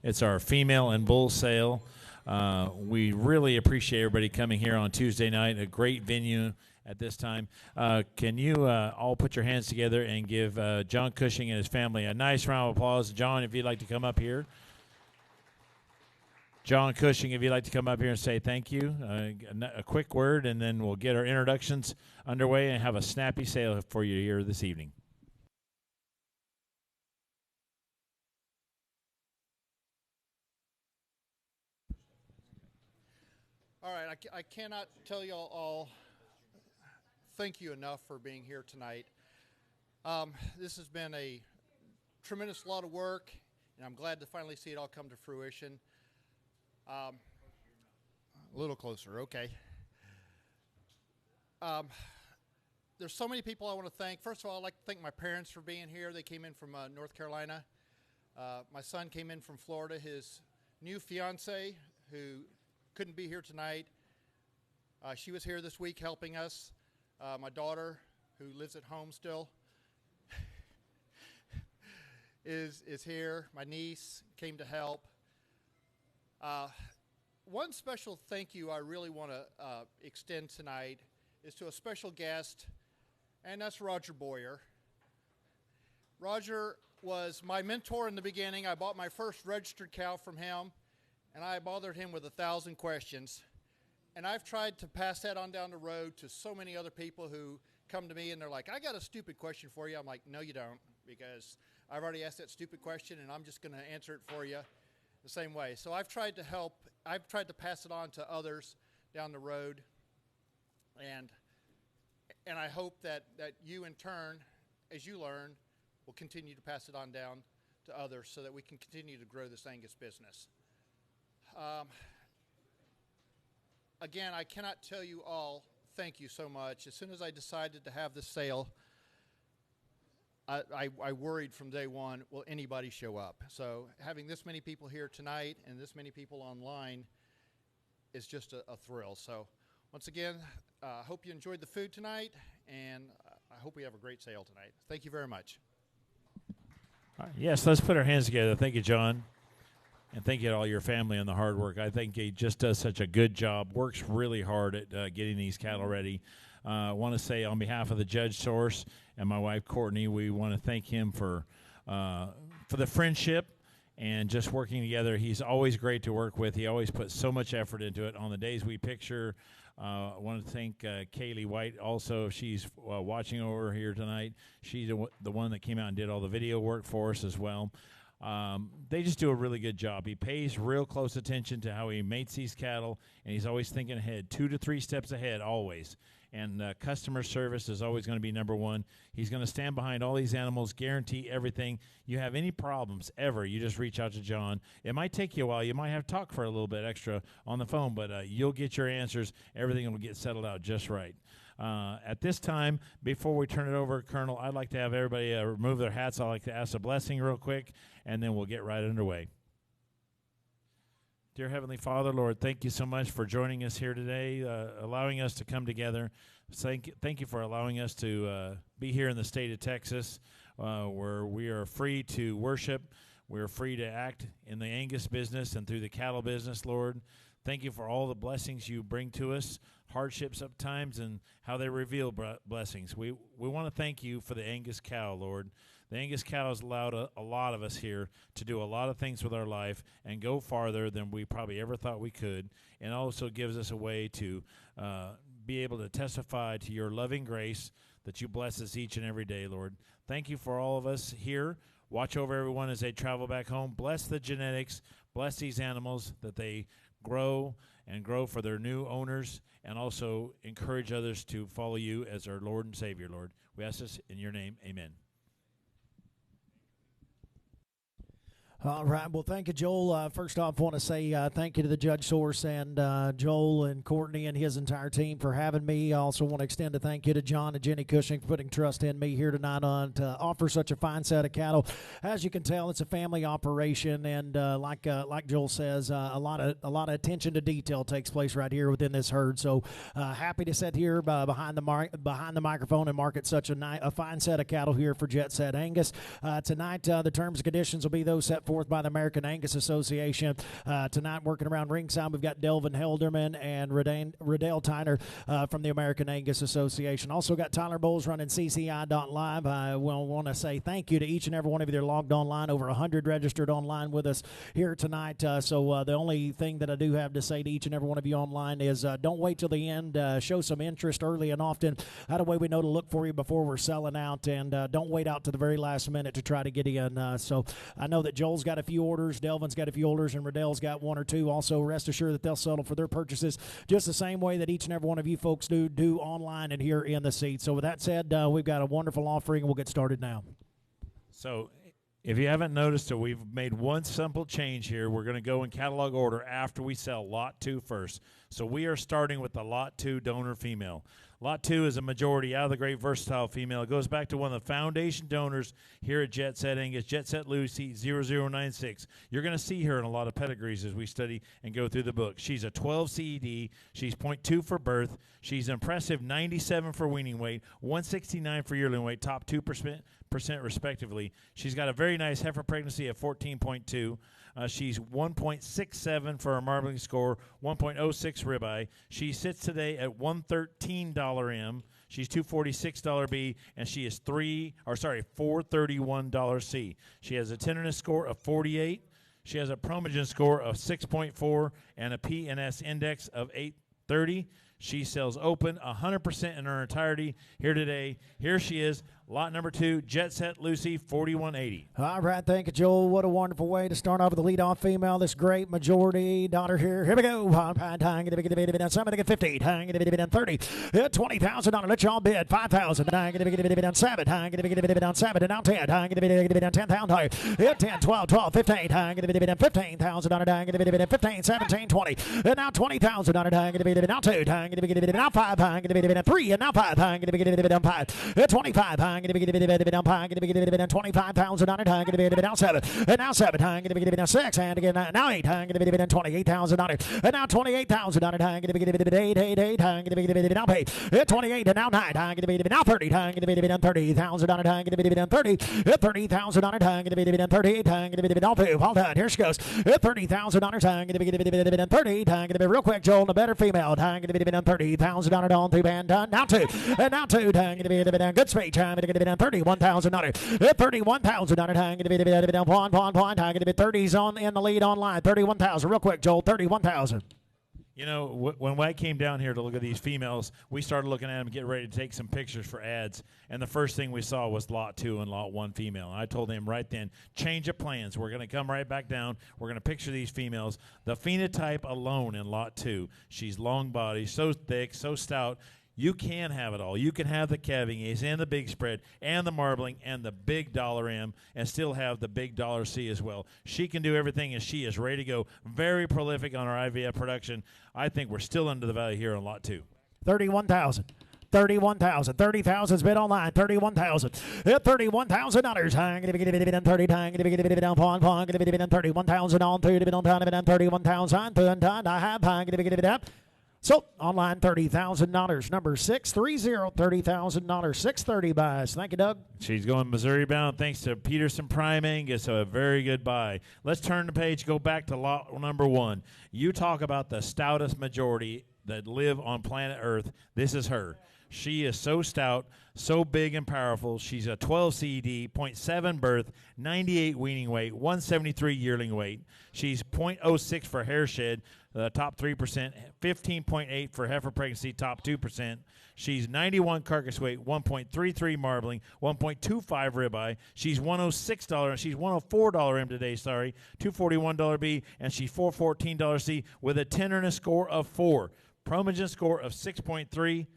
It's our female and bull sale. We really appreciate everybody coming here on Tuesday night, a great venue at this time. Can you all put your hands together and give John Cushing and his family a nice round of applause? John, if you'd like to come up here. John Cushing, if you'd like to come up here and say thank you, a quick word, and then we'll get our introductions underway and have a snappy sale for you here this evening. All right, I cannot tell you all thank you enough for being here tonight. This has been a tremendous lot of work, and I'm glad to finally see it all come to fruition. A little closer, okay. There's so many people I want to thank. First of all, I'd like to thank my parents for being here. They came in from North Carolina. My son came in from Florida. His new fiance, who couldn't be here tonight, she was here this week helping us. My daughter, who lives at home still, is here. My niece came to help. One special thank you I really want to extend tonight is to a special guest, and that's Roger Boyer. Roger was my mentor in the beginning. I bought my first registered cow from him, and I bothered him with 1,000 questions. And I've tried to pass that on down the road to so many other people who come to me and they're like, I got a stupid question for you. I'm like, no, you don't, because I've already asked that stupid question, and I'm just going to answer it for you the same way. So I've tried to help. I've tried to pass it on to others down the road, and I hope that you, in turn, as you learn, will continue to pass it on down to others so that we can continue to grow this Angus business. Again, I cannot tell you all thank you so much. As soon as I decided to have this sale, I worried from day one, will anybody show up? So having this many people here tonight and this many people online is just a thrill. So once again, I hope you enjoyed the food tonight, and I hope we have a great sale tonight. Thank you very much. All right, yes, let's put our hands together. Thank you, John. And thank you to all your family and the hard work. I think he just does such a good job, works really hard at getting these cattle ready. I want to say on behalf of the Judge Source and my wife, Courtney, we want to thank him for the friendship and just working together. He's always great to work with. He always puts so much effort into it. On the days we picture, I want to thank Kaylee White also. She's watching over here tonight. She's the one that came out and did all the video work for us as well. They just do a really good job. He pays real close attention to how he mates these cattle, and he's always thinking ahead, 2 to 3 steps ahead, always. And customer service is always going to be number one. He's going to stand behind all these animals, guarantee everything. You have any problems ever, you just reach out to John. It might take you a while. You might have to talk for a little bit extra on the phone, but you'll get your answers. Everything will get settled out just right. At this time, before we turn it over, Colonel, I'd like to have everybody remove their hats. I'd like to ask a blessing real quick, and then we'll get right underway. Dear Heavenly Father, Lord, thank you so much for joining us here today, allowing us to come together. Thank you for allowing us to be here in the state of Texas, where we are free to worship. We're free to act in the Angus business and through the cattle business, Lord. Thank you for all the blessings you bring to us, hardships at times, and how they reveal blessings. We want to thank you for the Angus cow, Lord. The Angus cow has allowed a lot of us here to do a lot of things with our life and go farther than we probably ever thought we could, and also gives us a way to be able to testify to your loving grace that you bless us each and every day, Lord. Thank you for all of us here. Watch over everyone as they travel back home. Bless the genetics. Bless these animals that they grow for their new owners, and also encourage others to follow you as our Lord and Savior, Lord. We ask this in your name. Amen. All right. Well, thank you, Joel. First off, I want to say thank you to the Judge Source and Joel and Courtney and his entire team for having me. I also want to extend a thank you to John and Jenny Cushing for putting trust in me here tonight to offer such a fine set of cattle. As you can tell, it's a family operation, and like Joel says, a lot of attention to detail takes place right here within this herd. So happy to sit here behind the microphone and market such a fine set of cattle here for Jetset Angus. Tonight, the terms and conditions will be those set forth forth by the American Angus Association. Tonight, working around ringside, we've got Delvin Helderman and Riddell Tyner from the American Angus Association. Also got Tyler Bowles running CCI.live. I will want to say thank you to each and every one of you that are logged online. Over 100 registered online with us here tonight. So the only thing that I do have to say to each and every one of you online is don't wait till the end. Show some interest early and often. That way we know to look for you before we're selling out, and don't wait out to the very last minute to try to get in. So I know that Joel's got a few orders, Delvin's got a few orders, and Riddell's got one or two. Also, rest assured that they'll settle for their purchases just the same way that each and every one of you folks do online and here in the seat. So with that said, we've got a wonderful offering, and we'll get started now. So if you haven't noticed it, we've made one simple change here. We're going to go in catalog order after we sell Lot 2 first. So we are starting with the Lot 2 donor female. Lot 2 is a majority out of the great versatile female. It goes back to one of the foundation donors here at Jetset Angus, Jetset Lucy 0096. You're going to see her in a lot of pedigrees as we study and go through the book. She's a 12 CED. She's 0.2 for birth. She's impressive 97 for weaning weight, 169 for yearling weight, top 2% respectively. She's got a very nice heifer pregnancy at 14.2. She's 1.67 for her marbling score, 1.06 ribeye. She sits today at $113 M. She's $246 B, and she is $431 C. She has a tenderness score of 48. She has a Promogen score of 6.4 and a PNS index of 830. She sells open 100% in her entirety here today. Here she is, lot number 2, Jetset Lucy 4180. All right, thank you, Joel. What a wonderful way to start off with the leadoff female, this great majority daughter here. Here we go. Somebody get 50, 30, $20,000. Let y'all bid 5,000. 7, 7, and now 10, 10,000. 10, 12, 12, 15, $15,000. 15, 17, 20, and now $20,000. Now 2, now 5, 3, and now 5, 5, 25, $25,000, now 7, and now 7, now 6, and again now 8, $28,000, and now $28,000, 8, now pay, 28, and now 9, now 30, $30,000, 30,000, 38, all done. Here she goes, $30,000, 30, real quick, Joel, the better female, $30,000 on 2 and done. Now 2, and now 2, good speed, $31,000, $31,000, 30's on in the lead online, 31,000, real quick, Joel, 31,000. You know, when I came down here to look at these females, we started looking at them, getting ready to take some pictures for ads, and the first thing we saw was Lot 2 and Lot 1 female. And I told them right then, change of plans. We're going to come right back down. We're going to picture these females. The phenotype alone in Lot 2, she's long body, so thick, so stout. You can have it all. You can have the calving age and the big spread and the marbling and the big dollar M and still have the big dollar C as well. She can do everything, and she is ready to go. Very prolific on our IVF production. I think we're still under the value here on Lot 2. 31,000. 31,000. 30,000's bid online. 31,000. $31,000. 31,000 on 2 to bid on 31,000. I have so, online, $30,000. Number 630, $30,000. 630 buys. Thank you, Doug. She's going Missouri bound thanks to Peterson Prime Angus. A very good buy. Let's turn the page, go back to lot number 1. You talk about the stoutest majority that live on planet Earth. This is her. She is so stout, so big and powerful. She's a 12 CED, 0.7 birth, 98 weaning weight, 173 yearling weight. She's 0.06 for hair shed, top 3%, 15.8 for heifer pregnancy, top 2%. She's 91 carcass weight, 1.33 marbling, 1.25 ribeye. She's $106. She's $104 M today, $241 B, and she's $414 C with a tenderness score of 4. Promogen score of 6.3.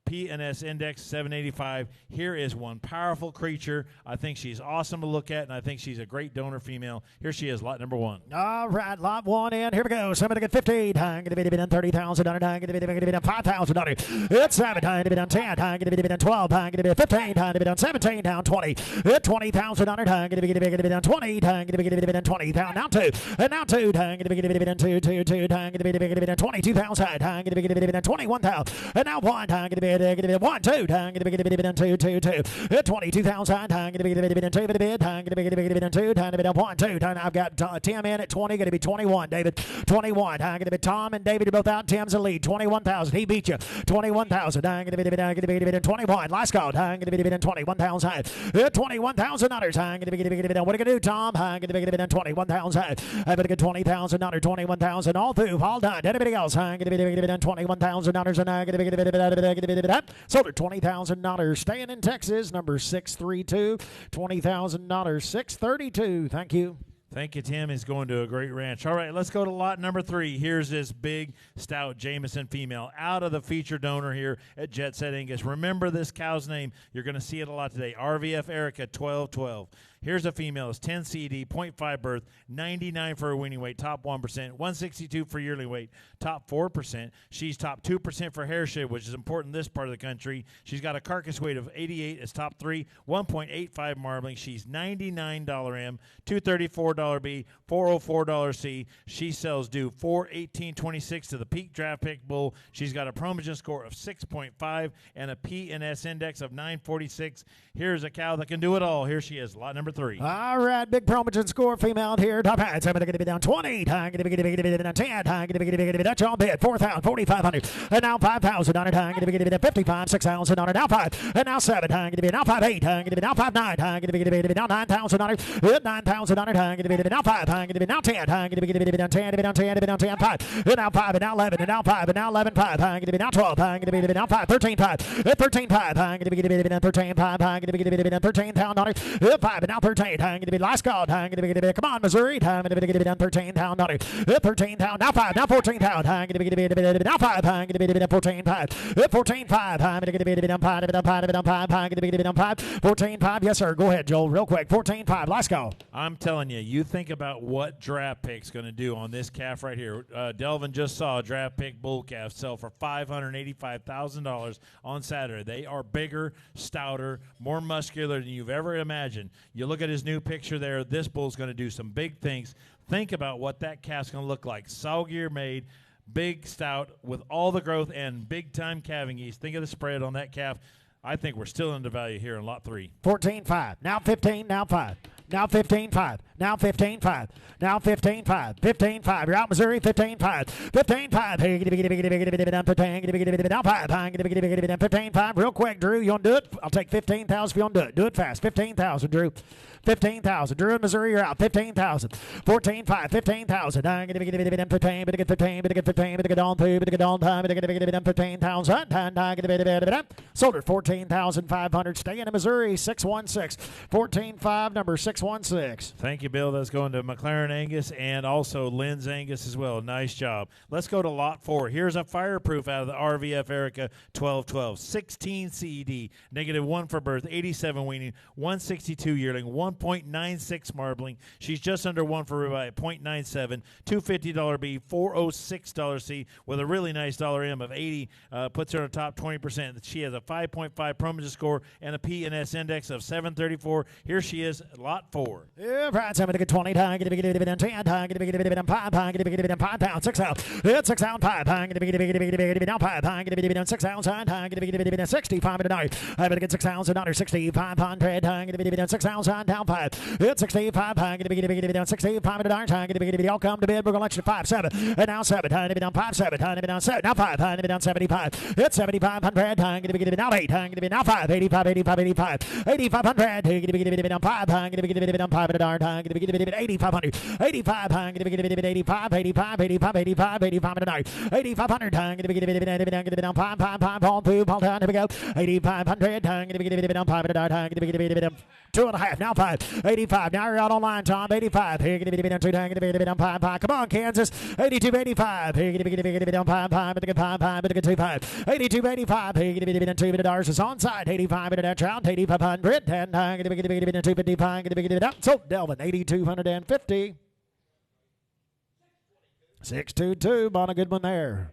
PNS index 785. Here is one powerful creature. I think she's awesome to look at, and I think she's a great donor female. Here she is, lot number 1. All right, lot 1 in. Here we go. Somebody get 15. $30,000. $5,000. It's 7. $10. $12. $15. $17. Down 20. $20,000. $20. $20. Now 2. And now 2. $22,000. $21,000. And now 1. bid. 1, 2, 2, 2, 2. 22,000. Going to be bid 2 for the bid. Going to be bid 2. Time to bid 1, 2. I've got Tim in at 20. Going to be 21. David 21. Going to be Tom and David are both out. Tim's the lead. 21,000. He beat you. 21,000. Going to be bid 21. Last call. Going to be bid 21,000. 21,000 others. Going to be bid. What are you going to do, Tom? Going to be bid 21,000. I've got 20,000 under 21,000 all through. All done. Anybody else? Going to be bid 21,000 others and I'm going to be bid. Sold at $20,000. Staying in Texas. Number 632. $20,000. 632. Thank you. Thank you, Tim. He's going to a great ranch. All right, let's go to lot number 3. Here's this big, stout Jameson female out of the feature donor here at Jetset Angus. Remember this cow's name. You're going to see it a lot today. RVF Erica 1212. Here's a female. It's 10 CD, 0.5 birth, 99 for her weaning weight, top 1%, 162 for yearly weight, top 4%. She's top 2% for hair shade, which is important in this part of the country. She's got a carcass weight of 88. It's top 3, 1.85 marbling. She's $99 M, $234 B, $404 C. She sells due 4/18/26 to the peak draft pick bull. She's got a Promogen score of 6.5 and a P&S index of 946. Here's a cow that can do it all. Here she is, lot number 3. All right, big Promogen score female here. Top hats. I'm going to be down 20. I'm going to be down 10. I'm going to be Dutch all bid 4,000, 4,500. And now 5,000 on it. I'm going to be 55, 6,000 on it. Now 5. And now 7. I'm going to be now 5, 8. I'm going to be now 5, 9. I'm going to be now 9,000 on it. 9,000 on it. I'm going to be now 5. I'm going to be now 10. I'm going to be down 10. Down 10. Down 10. 5. And now 5. And now 11. And now 5. And now 11. 5. I'm going to be now 12. I'm going to be now 5. 13. 5. 13. 5. I'm going to be down 13. 5. I'm going to be down 13,000 on it. 5. And now 13. I'm going to be last call. I'm going to be come on, Missouri. I'm going to be down 13,000 on it. 13,000. Now 5. Now 14,000. I'm going to be now 5. I'm going to be down 14. 5. 14. 5. I'm going to be down 5. Down 5. Down 5. I'm going to be down 5. 14. 5. Yes, sir. Go ahead, Joel, real quick. 14. 5. Last call. I'm telling you, you think about what draft pick's going to do on this calf right here. Delvin just saw a draft pick bull calf sell for $585,000 on Saturday. They are bigger, stouter, more muscular than you've ever imagined. You look at his new picture there. This bull's going to do some big things. Think about what that calf's going to look like. Saw gear made, big, stout, with all the growth and big-time calving yeast. Think of the spread on that calf. I think we're still under value here in lot 3. 14. 5. Now 15. Now 5. Now 15. 5. Now 15. 5. Now 15. 5. 15. 5. You're out, Missouri. 15. 5. 15. 5. Hey, now 5. 15. 5. Real quick, Drew. You want to do it? I'll take 15,000 if you want to do it. Do it fast. 15,000, Drew. 15,000. Drew in Missouri, you're out. 15,000. 14. 5. 15,000. I'm going to be 15. But to get 15. But to get 15. But to get on 2. But to get on time. But to get 15,000. Sold her 14,500. Staying in Missouri. 616. 14.5. Number 616. Thank you, Bill. That's going to McLaren Angus and also Lynn's Angus as well. Nice job. Let's go to lot 4. Here's a fireproof out of the RVF Erica 1212. 16 CED. -1 for birth. 87 weaning. 162 yearling. 1.96 marbling. She's just under 1 for ribeye at 0.97. $250 B. $406 C with a really nice $M of 80. Puts her in the top 20%. She has a 5.5 Promogen score and a P&S index of 734. Here she is, lot 4. Yeah, right. I'm going to get 20. I'm going to be getting 10. I'm going to be getting 5. I'm going to be getting 5 pounds. 6 out. It's 6 out. 5. I'm going to be getting now 5. I'm going to be getting 6 ounce. I'm going to be getting 65 tonight. I'm going to get 6 ounce and under 6,500. I'm going to be getting 6 ounce on down 5. It's 65. I'm going to be getting 65 and I'm going to be getting all come to bid. We're going to let you 5 7 and now 7. I'm going to be down 5 7. I'm going to be down 7 now 5. I'm going to be down 75. It's 7,500. I'm going to be getting now 8. I'm going to be now 5. 85 85 85 8,500. I'm going to be getting down 5. I'm going to be getting down 5 and I'm going to be getting 8,500. 85. I'm going to be getting 85 85 85 85 85 and 8,500. I'm going to be getting down 5 5 5 on 2 ball down. Here we go. 8,500. I'm going to be getting down 5 and I'm going to be getting down 2.5 now 5. 85. Now you're out online, Tom. 85. Here going to be down 2. Going to be down 5 5. Come on, Kansas. 82 85. Here going to be down 5 5. But to get 5 5. But to get 2 5. 82 85. Here going to be down 2. But the Dars is onside. 85. But that trout. 8,500. And I'm going to be down 255. Going to be down. So Delvin 8,250. 622. On a good one there.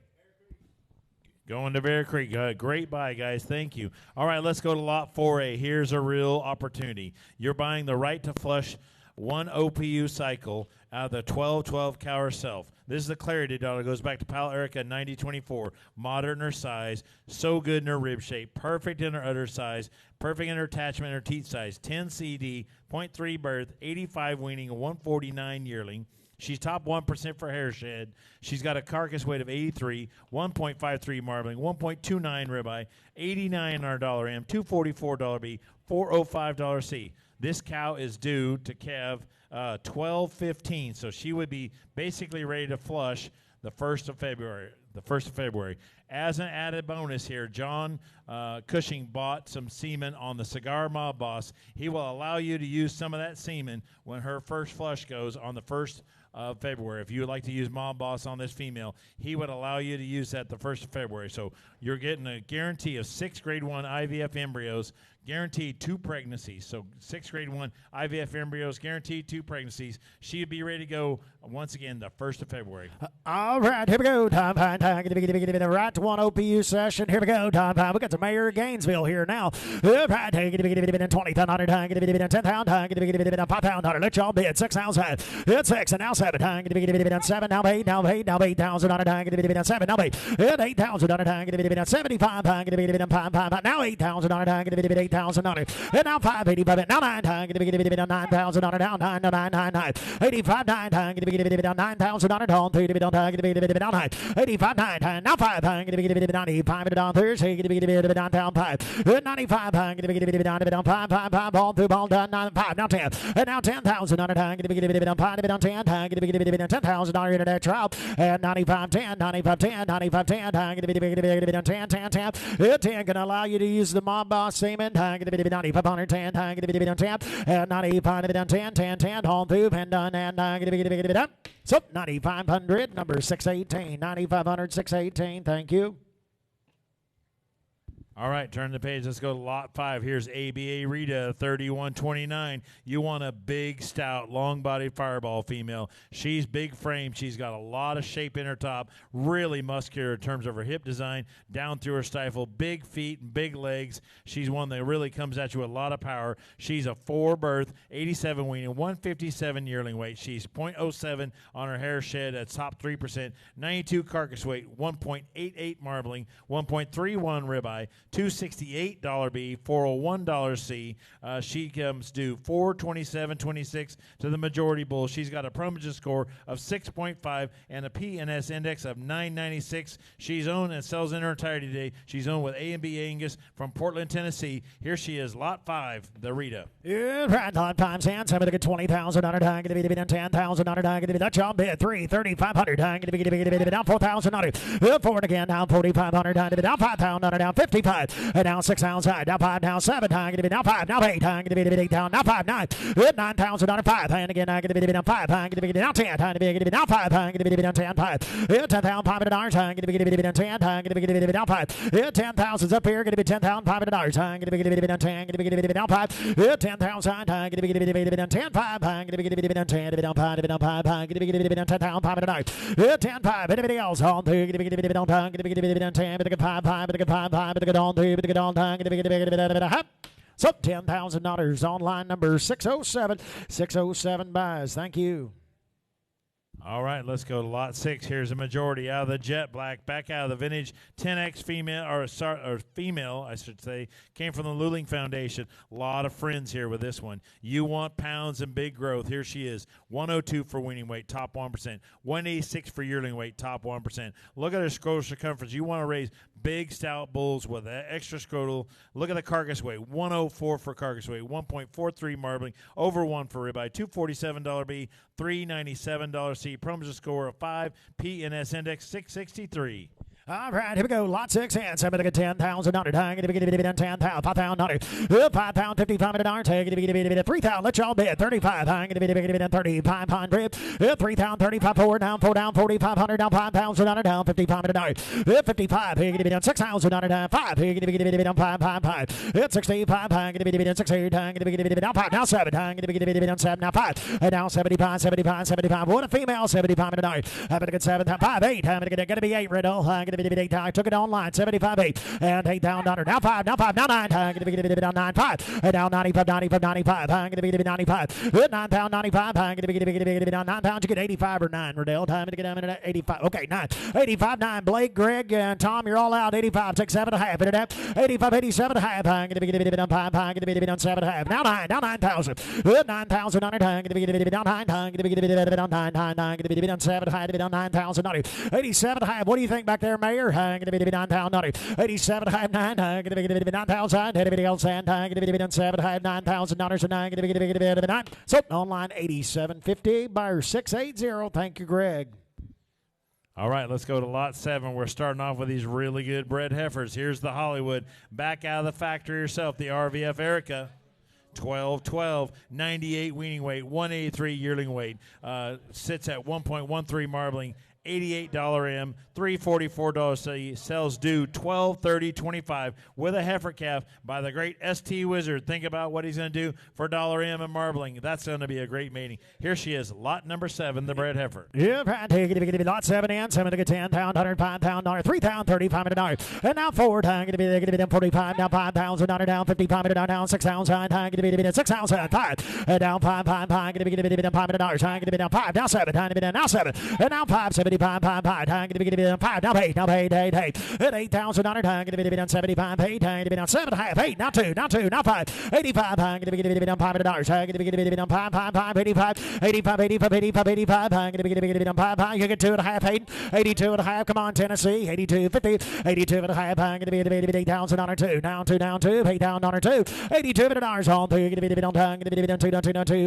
Going to Bear Creek. Great buy, guys. Thank you. All right, let's go to lot 4A. Here's a real opportunity. You're buying the right to flush 1 OPU cycle out of the 1212 cow herself. This is the Clarity daughter. Goes back to Pal Erica 9024. Modern in her size. So good in her rib shape. Perfect in her udder size. Perfect in her attachment and her teat size. 10 CD, 0.3 birth, 85 weaning, a 149 yearling. She's top 1% for hair shed. She's got a carcass weight of 83, 1.53 marbling, 1.29 ribeye, 89 our dollar M, $244 B, $405 C. This cow is due to calve 12/15, so she would be basically ready to flush the 1st of February. As an added bonus here, John Cushing bought some semen on the Cigar Mob Boss. He will allow you to use some of that semen when her first flush goes on the 1st of February. If you would like to use Mob Boss on this female, he would allow you to use that the 1st of February. So you're getting a guarantee of 6 grade 1 IVF embryos, guaranteed 2 pregnancies. So 6 grade 1 IVF embryos, guaranteed 2 pregnancies. She would be ready to go once again the 1st of February. All right, here we go. Time. The right to 1 OPU session. Here we go. Time. We got the mayor of Gainesville here now. Right, 20 pound, 10 pound, 5 pound. Let y'all bid 6 ounce high. It's 6 and now 7. 7 now 8 now 8,000 on a 7 now 8. 8,000 on a 75 now 8,000 on a 8,000 on it. And now 585 now 9,000 on it down 9 85 9 9,000 on it on 3 down 85 9 now 5 95 down Thursday down 5 95 down 5 ball through ball done 5 now 10 and now 10,000 on it down 10 $10,000 internet trial and 95 10 10 can allow you to use the Mob Boss semen 9500 10 and 95 10 on through and done and so 9500 number 618 9500 618. Thank you. All right, turn the page. Let's go to lot 5. Here's ABA Rita, 3129. You want a big, stout, long-bodied fireball female. She's big frame. She's got a lot of shape in her top, really muscular in terms of her hip design, down through her stifle, big feet and big legs. She's one that really comes at you with a lot of power. She's a 4-birth, 87 weaning, 157 yearling weight. She's 0.07 on her hair shed at top 3%, 92 carcass weight, 1.88 marbling, 1.31 ribeye, $268 B, $401 C. She comes due 427.26 to the majority bull. She's got a Promogen score of 6.5 and a PNS index of 996. She's owned and sells in her entirety today. She's owned with A&B Angus from Portland, Tennessee. Here she is, lot 5, the Rita. Yeah, right, lot 5, Sands. I'm going to get 20,000 on it. I'm going to be 10,000 on it. I'm going to be that job bid 3,500. I'm going to be down 4,000 on it. Forward again, down 4,500. I'm going to be down 5,000 on it. Down 55. And now 6 outside. Now 5. Now 7. I'm going to be now 5. Now 8. I'm going to be 8 down. Now 5. 9. 9,000 on it. 5. And again, I'm going to be down 5. I'm going to be down 10. I'm going to be down 5. I'm going to be down 10. 5. 10,000. $500. I'm going to be down 10. I'm going to be down 5. 10,000's up here. Going to be $10,500. I'm going to be down 10. I'm going to be down 5. 10,000. I'm going to be down 10. 5. I'm going to be down 10. Down 5. Down 5. I'm going to be down 10,500. 10. 5. Anybody else on? I'm going to be down 10. I'm going to be down 10. 5. 5. 5. 5. On through, but on time, so $10,000 on line number 607. 607 buys. Thank you. All right, let's go to lot 6. Here's a majority out of the jet black, back out of the vintage 10X female, or female, I should say, came from the Luling Foundation. A lot of friends here with this one. You want pounds and big growth. Here she is, 102 for weaning weight, top 1%, 186 for yearling weight, top 1%. Look at her scrotal circumference. You want to raise big, stout bulls with that extra scrotal. Look at the carcass weight, 104 for carcass weight, 1.43 marbling, over 1 for ribeye, $247 B, $397 C. Promogen score of 5, PNS index 663. All right, here we go. Lot 6 and 7 to get 10,000 on it. I'm going to be 10,000, 5 pound on it. 5 pound, 55 $. Take it, 3,000. Let y'all bid 35. I'm going to be 3,500. 3,000, 35, 4 down, 4,500 down, 5,000 on it. Down 55 $. 55. Here going to be down 6,000 on it. 5. Here going to be down 5. It's 65. I'm going to be down 68. I'm going to be down 5. Now 7. I'm going to be down 7. Now 5. And now 75. What a female, $75. I'm going to get 7. 5, 8. I'm going to be 8 riddle. I'm going to I took it online, 75.8, and 8 down under. Now 5, now 9, I'm going to be down 9, 5, and now 95, 95, 95, I'm going to be 95, 9 pound, 95, I'm going to be down 9 pounds, you get 85 or 9, Riddell, time to get down in 85, okay, 9, 85, 9, Blake, Greg, and Tom, you're all out, 85, 6, 7 and a half, 85, 87 and a half, I'm going to be down 5, I'm going to be down 7 and a half, now 9,000, 9,000, I'm going to be down 9, I'm going to be down 9, I'm going to be down 7, I'm going to be down 9,000, 87 and a half, what do you think back there, Mayor? I'm going to be down 87 and a half, 9, I'm going to be down 9,000, anybody else, and I'm going to be down 7 and a half, $9,000, and I'm going to be down 9, so online 8750, buyer 680, thank you, Greg. All right, let's go to lot 7. We're starting off with these really good bred heifers. Here's the Hollywood, back out of the factory herself, the RVF Erica. 12, 98 weaning weight, 183 yearling weight, sits at 1.13 marbling, $88 M, $344 C, sells due $12.30.25 with a heifer calf by the great ST Wizard. Think about what he's going to do for $1 M and marbling. That's going to be a great mating. Here she is, lot number 7, the bred heifer. Yeah, take it, lot 7 and 7 to get 10 pound, 105 pound, 3 pound, 35 $1. And now 4 time, going to be down 45, now 5 pounds, down 55 down 6 ounce, time, going to be down 6 ounce, 5, and down 5, going to be down $5, time, going to be down 5, now 7, time to be down now 7, and now 5, 75, 5, time, going to be down 5, now 8, and 8,000, time, going to be down 75, 8, time to be down 7 and a half, 8, now 2, now 5, 85, time, going to be down $5, time, going to be down 5, 85, 85, going to be down 5, you get 2 and a half, 8, 82 and a half, come on, Tennessee, 82, 50, 82 and a half, going to be $8,000, 2, down 2, $8 down $2, $82 on 2, going to be down 2,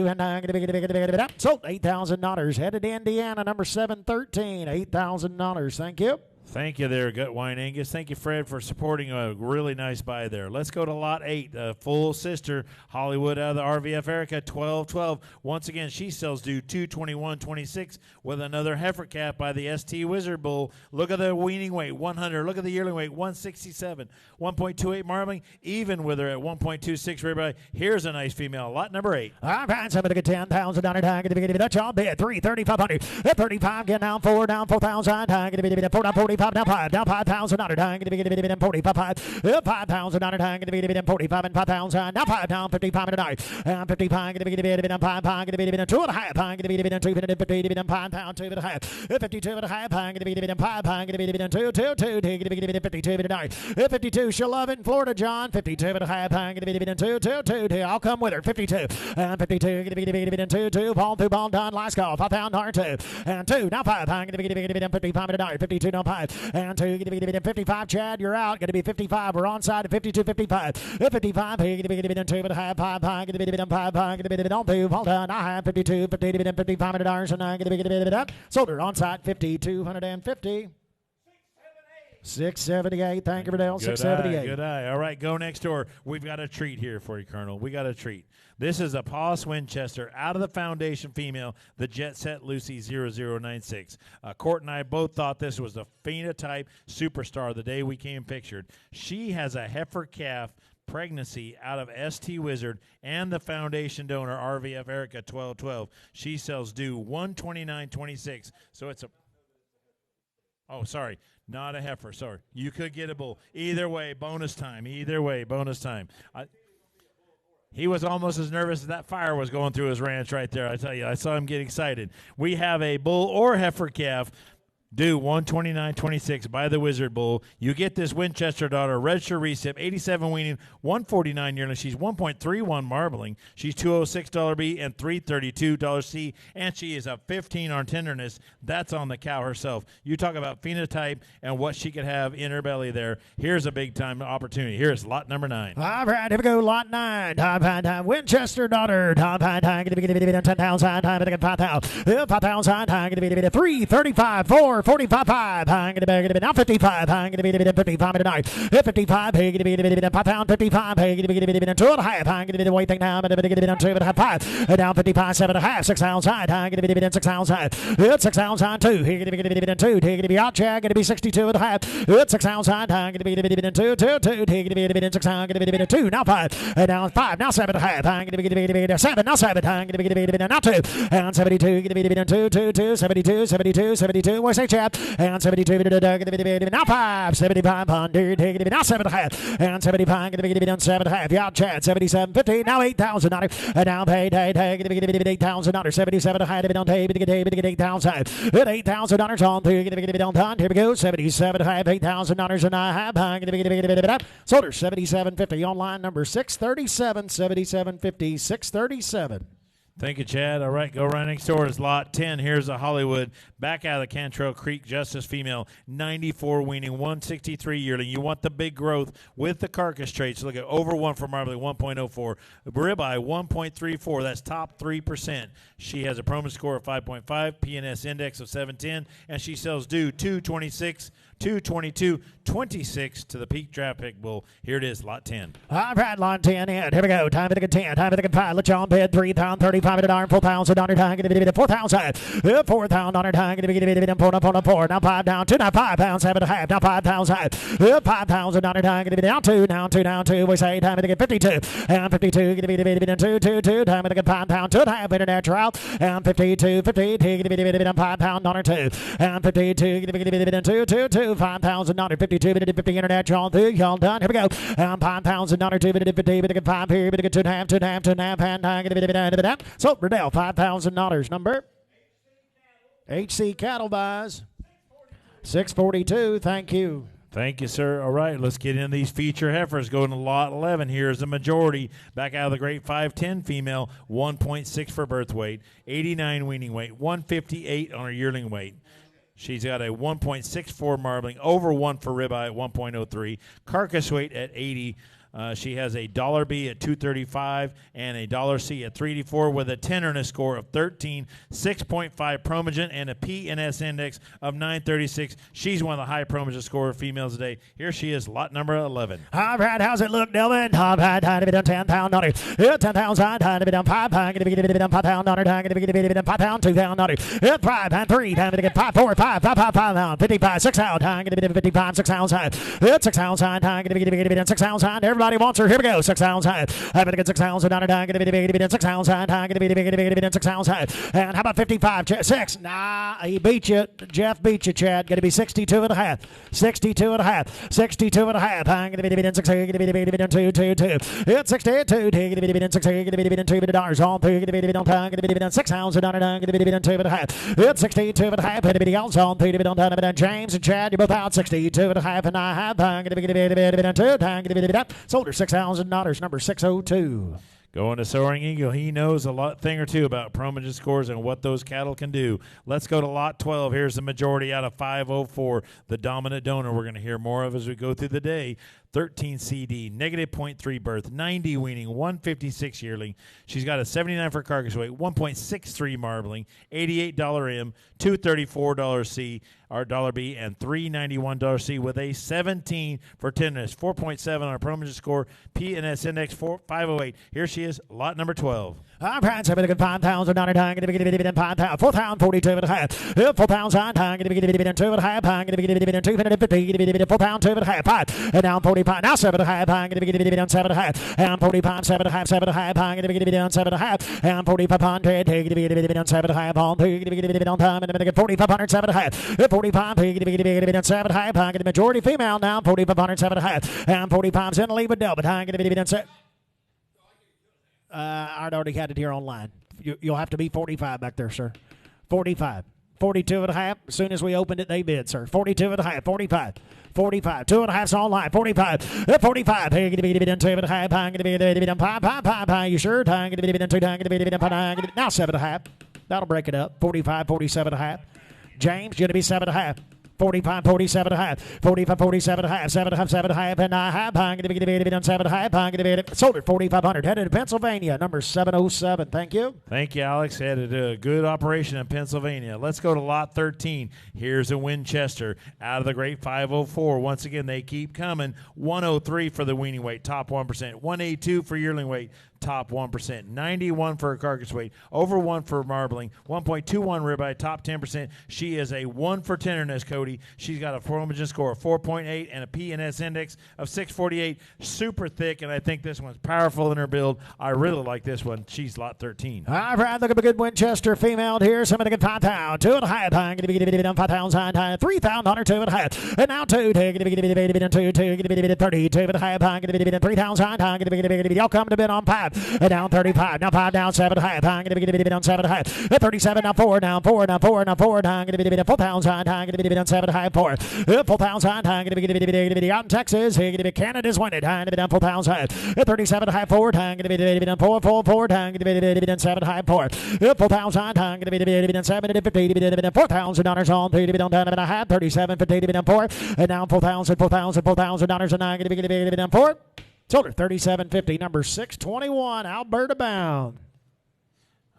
and I'm going to be down, sold $8,000, headed to Indiana, number 713, $8,000, thank you. Thank you there, Gut Wine Angus. Thank you, Fred, for supporting a really nice buy there. Let's go to lot 8, full sister, Hollywood out of the RVF Erica, 12. Once again, she sells due $221.26 with another heifer calf by the ST Wizard Bull. Look at the weaning weight, 100. Look at the yearling weight, 167. 1.28 marbling, even with her at 1.26 ribeye. Here's a nice female, lot number 8. All right, somebody get $10,000, I'm going to be the job bid, 3,3,500. 35, get down 4, down 4,000, I'm going to be the 4, down 45. Now 5, down $5,000, I'm going to be down 45, 5,000, I'm going to be down 45 and 5,000. Now 5 down 55 and a night, and 55 going to be down 5, I'm going to be down 2 and a half, I'm going to be down 250, down 5 pound 2 and a half, 52 and a half, I'm going to be down 5, I'm going to be down 2, going to be down 52 and a night, 52. She'll love it in Florida, John. 52 and a half, I'm going to be down 2. I'll come with her. 52 and 52 going to be down 2. Ball through ball done. Last call. 5 pound 2 and 2. Now 5, I'm going to be down 55 and a night, 52 now 5. And 2, going to be 55. Chad, you're out. Going to be 55. We're on side at 52, 55. 55, going to be down 2 and a half. 5, going to be down 5. Going to be down 2. Ball done. I have 52, 50 to be $55 and I'm going to be down. Sold her on side 5,250. 678. Thank you, Riddell. 678. Good eye. All right, go next door. We've got a treat here for you, Colonel. We got a treat. This is a Paulus Winchester out of the foundation female, the Jetset Lucy 0096. Court and I both thought this was a phenotype superstar the day we came pictured. She has a heifer calf pregnancy out of ST Wizard and the foundation donor RVF Erica 1212. She sells due $129.26. So it's a not a heifer. Sorry. You could get a bull. Either way, bonus time. He was almost as nervous as that fire was going through his ranch right there. I tell you, I saw him get excited. We have a bull or heifer calf due $129.26 by the Wizard Bull. You get this Winchester daughter, register recip, 87 weaning, 149 yearling. She's 1.31 marbling. She's $206 B and $332 C, and she is a 15 on tenderness. That's on the cow herself. You talk about phenotype and what she could have in her belly there. Here's a big time opportunity. Here's lot number 9. All right, here we go. Lot 9. Winchester daughter. Going to be 10,000. Time to get 5,000. 5,000. Going to be 335. 4. 45, 5, I'm going to be now 55, I'm going to be 55 tonight, 55, I'm going to be 5 pound, 55, I'm going to be 2 and a half, I'm going to be the weight thing now, I'm going to be 2 and a half, 5, and now 55, 7 and a half, 6 ounce high, I'm going to be 6 ounce high, 6 ounce high, 2, he's going to be 2, he's going to be out, Chad, going to be 62 and a half, 6 ounce high, I'm going to be 2, he's going to be 6, I'm going to be 2, now 5, and now 5, now 7 and a half, I'm going to be 7, now 7, I'm going to be now 2, and 72, going to be 2, 72, 72, 72, what's that? Chad. And 72 now 5, 7,500. Now 7.5. And 75 done 7.5. Yeah, Chad. 77.50 now $8,000. And now paid $8,000. 77 high to on tape to get $8,000. At $8,000 on through get on done. Here we go. 77 high $8,000 and I have sold her 77.50 online number 637 77.50 637. Thank you, Chad. All right, go right next door is lot 10. Here's a Hollywood back out of the Cantrell Creek Justice female, 94 weaning, 163 yearling. You want the big growth with the carcass traits. Look at over 1 for marbling, 1.04. Ribeye, 1.34. That's top 3%. She has a promo score of 5.5, PNS index of 710, and she sells due 226, 222, 26 to the Peak Draft Pick Bull. Here it is, lot 10. All right, lot 10 in. Here we go. Time for the 10. Time for the 5. Let's on bid. £3,035 at an arm. $4,000 time. Going to be $4,000. $4,000 time. Going to be $4. Now 5 down. 2 now 5 pounds. 7.5. Now 5,000. $5,000 time. Going to be down 2. Now 2. We say time to get 52. And 52. Going to be 2. Time to get £5. 2.5 internet trial. And 52. 50. Going to be £5 $2. And 52. Going to be 2. $5,000 52 minute 50 internet y'all do y'all done. Here we go. $5,000 2 minute 50 minute 5 here minute 2.5 and I'm gonna be so Burdell $5,000 number HC Cattle Buys 642. Thank you. Thank you, sir. All right, let's get into these feature heifers. Going to lot 11. Here's the majority. Back out of the great 5'10 female, 1.6 for birth weight, 89 weaning weight, 158 on her yearling weight. She's got a 1.64 marbling, over 1 for ribeye at 1.03, carcass weight at 80. She has a $B at 235 and a $C at 384 with a tenderness score of 13, 6.5 Promogen, and a PNS index of 936. She's one of the high Promogen score females today. Here she is, lot number 11. All right, how's it look, Delvin? All right, time to be done $10,000. $10,000, time to be done £5. Time to be done £5. Time to be done £5. $2,000. $5 and 3. Time to get 5, 4, 5, 5, 5, 5, 55, 6 out. Time to be done 55, 6,000. 6,000. Time to be done 6,000. Everybody wants her. Here we go. 6,000. I'm going to get 6,000. Time to be done 6,000. Time to be done 6,000. And how about 55? 6. Nah, he beat you. Jeff beat you, Chad. Going to be 62 and a half. 62 and a half. 62 and a half. I'm going to be done 6. Going to be done 2. It's 62. Going to be done 6. Going to be done $2 on 3. Going to be done time. Going to be done 6,000. Going to be done 2 and a half. It's 62 and a half. Going to be else on 3. Going to be done James and Chad. You're both out 62 and a half and I have. Going to be done 2. Going to be done. Sold her $6,000. Number 602. Going to Soaring Eagle. He knows a thing or two about Promogen scores and what those cattle can do. Let's go to lot 12. Here's the majority out of 504, the dominant donor we're going to hear more of as we go through the day. 13 CD, negative 0.3 birth, 90 weaning, 156 yearling. She's got a 79 for carcass weight, 1.63 marbling, $88 M, $234 C, our $B, and $391 C with a 17 for tenderness, 4.7 on our Promogen score, PNS index 508. Here she is, lot number 12. All right, so we're going to get $5,000 time. Going to be done $5,000. $4,042 and a half. $4,000 time. Going to be done 2 and a half. Going to be done 250. Going to be done $4,2 and a half. 5 and down 45. Now 7 and a half. Going to be done 7 and a half. And 45. 7 and a half. 7 and a half. Going to be done 7 and a half. And 4,500. Going to be done 7 and a half. On 3. Going to be done time. And I'm going to get 4,500. 7 and a half. 45. Going to be done 7 and a half. Going to be majority female now. 4,500. 7 and a half. And 45's in the lead with Delvin. Going to be done 7. I'd already had it here online. You'll have to be 45 back there, sir. 45. 42 and a half. As soon as we opened it, they bid, sir. 42 and a half. 45. 45. 2 and a half's online. 45. 45. Hey, going to be done 2 and a half. Going to be done 5. You sure? Going to be done 2. Going to be done 5. Now 7 and a half. That'll break it up. 45. 47 and a half. James, going to be 7 and a half. 45, 47 and a half. 45, 47 and a half. 7 and a half, 7 and a half. And I have. I'm going to be done 7 and a half. I'm going to be sold at 4,500. Headed to Pennsylvania. Number 707. Thank you. Thank you, Alex. Headed a good operation in Pennsylvania. Let's go to lot 13. Here's a Winchester out of the great 504. Once again, they keep coming. 103 for the weaning weight, top 1%. 182 for yearling weight. top 1%. 91 for her carcass weight, over 1 for marbling, 1.21 ribeye, top 10%. She is a 1 for tenderness, Cody. She's got a Formagen score of 4.8 and a PNS index of 648. Super thick, and I think this one's powerful in her build. I really like this one. She's lot 13. All right, look at a good Winchester female here. Somebody get 5,000. 2.5. Going to be 5,000. 3,000 on her 2.5. And now 2. Going to be 2. 30. 2.5. Going to be 3,000. Going to be y'all coming to bid on 5. And down 35. Now 5 down 7.5. Going to be on 7.5. 37. Now 4. Now 4. Now 4. Now 4. Going to be 4,000. Going to be on 7.5. 4. 4,000. Going to be out in Texas. Going to be Canada's winning. Going to be down 4,000. 37.5. 4. Going to be on 4. 4. 4. Going to be on 7.5. 4. 4,000. Going to be on 7. 50. $4,000 on 3 to be done down and a half. 37.50 to be done 4. And now $4,000 and I'm going to be done 4. Sold her 37.50. Number 621, Alberta bound.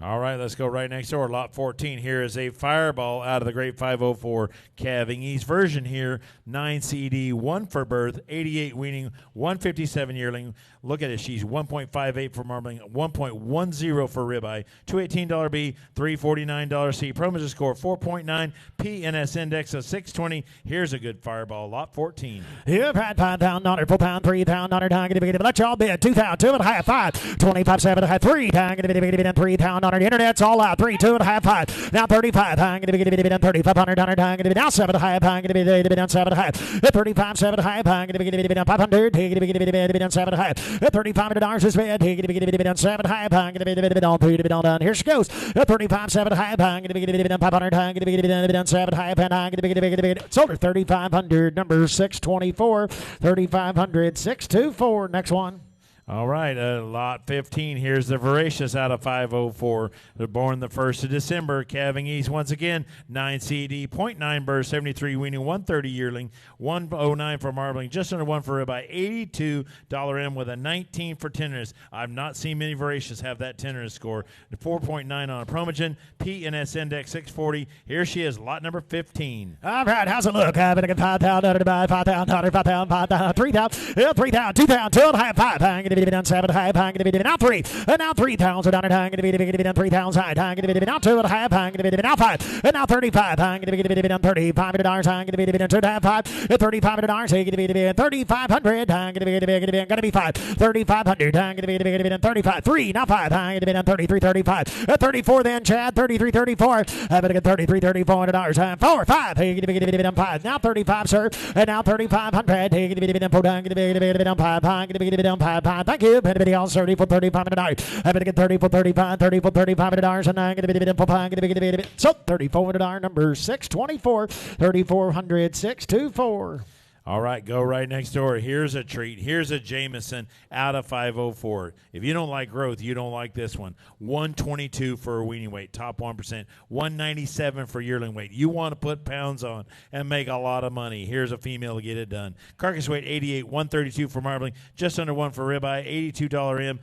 All right, let's go right next door. Lot 14 here is a Fireball out of the Great 504 Calving East version here. 9 CD, 1 for birth, 88 weaning, 157 yearling. Look at it. She's 1.58 for marbling, 1.10 for ribeye, $218 B, $349 C. Promotion score 4.9, PNS index of 620. Here's a good Fireball. Lot 14. You've had £5 on her, £4, £3 on her. Time to be let y'all bid 2,000, 2.5, 5, 25, 7.5, 3. Time to be £3 on her. The internet's all out. 3, 2.5, 5. Now 35. Time to be 3,500 on her. Time to be now 7.5. Time to be down 7.5. 35, 7.5. Time to be 500. Take it to be down 7.5. $3,500 is bid. Take it to be down 7.5. Time to be down 3 to be done. Here she goes. 35, 7.5. Time to be down 500. Time to be down 7.5. And time to be sold her 3,500. Number 624. 3,500. 624. Next one. All right, lot 15. Here's the Voracious out of 504. They're born the 1st of December. Calving East once again. 9 CD, 0.9 burst, 73 weaning, 130 yearling, 109 for marbling, just under 1 for ribeye, $82 M with a 19 for tenderness. I've not seen many Voracious have that tenderness score. 4.9 on a Promogen, PNS index 640. Here she is, lot number 15. All right, how's it look? I'm going to get 5,000, 5,000, 5,000, 5,000, 3,000, 3,000, 2,000, 2.5, 5. To be down 7.5. Going to be now 3. And now 3,000 on it. Going to be down 3,000. Going to be now 2.5. Going to be now 5. And now 35. Going to be down $35. Going to be down 2.5. $3,500. Going to be 3,500. Going to be 5. 3,500. Going to be down 35. 3 now 5. Going to be down 33. 35. 34 then Chad. 33. 34. I'm going to get 33. $34. 4. 5. Going to be down 5. Now 35 sir. And now 3,500. Going to be down 4. Going to be down 5. Going to be down 5. Thank you. Anybody else 30 for $3,500. I'm going to get 30 for $35. 30 for $3,500. And I'm going to be for $5. So $3,400. Number 624. 3,400. 624. All right, go right next door. Here's a treat. Here's a Jameson out of 504. If you don't like growth, you don't like this one. 122 for a weaning weight, top 1%. 197 for yearling weight. You want to put pounds on and make a lot of money. Here's a female to get it done. Carcass weight 88, 132 for marbling, just under 1 for ribeye, $82 M.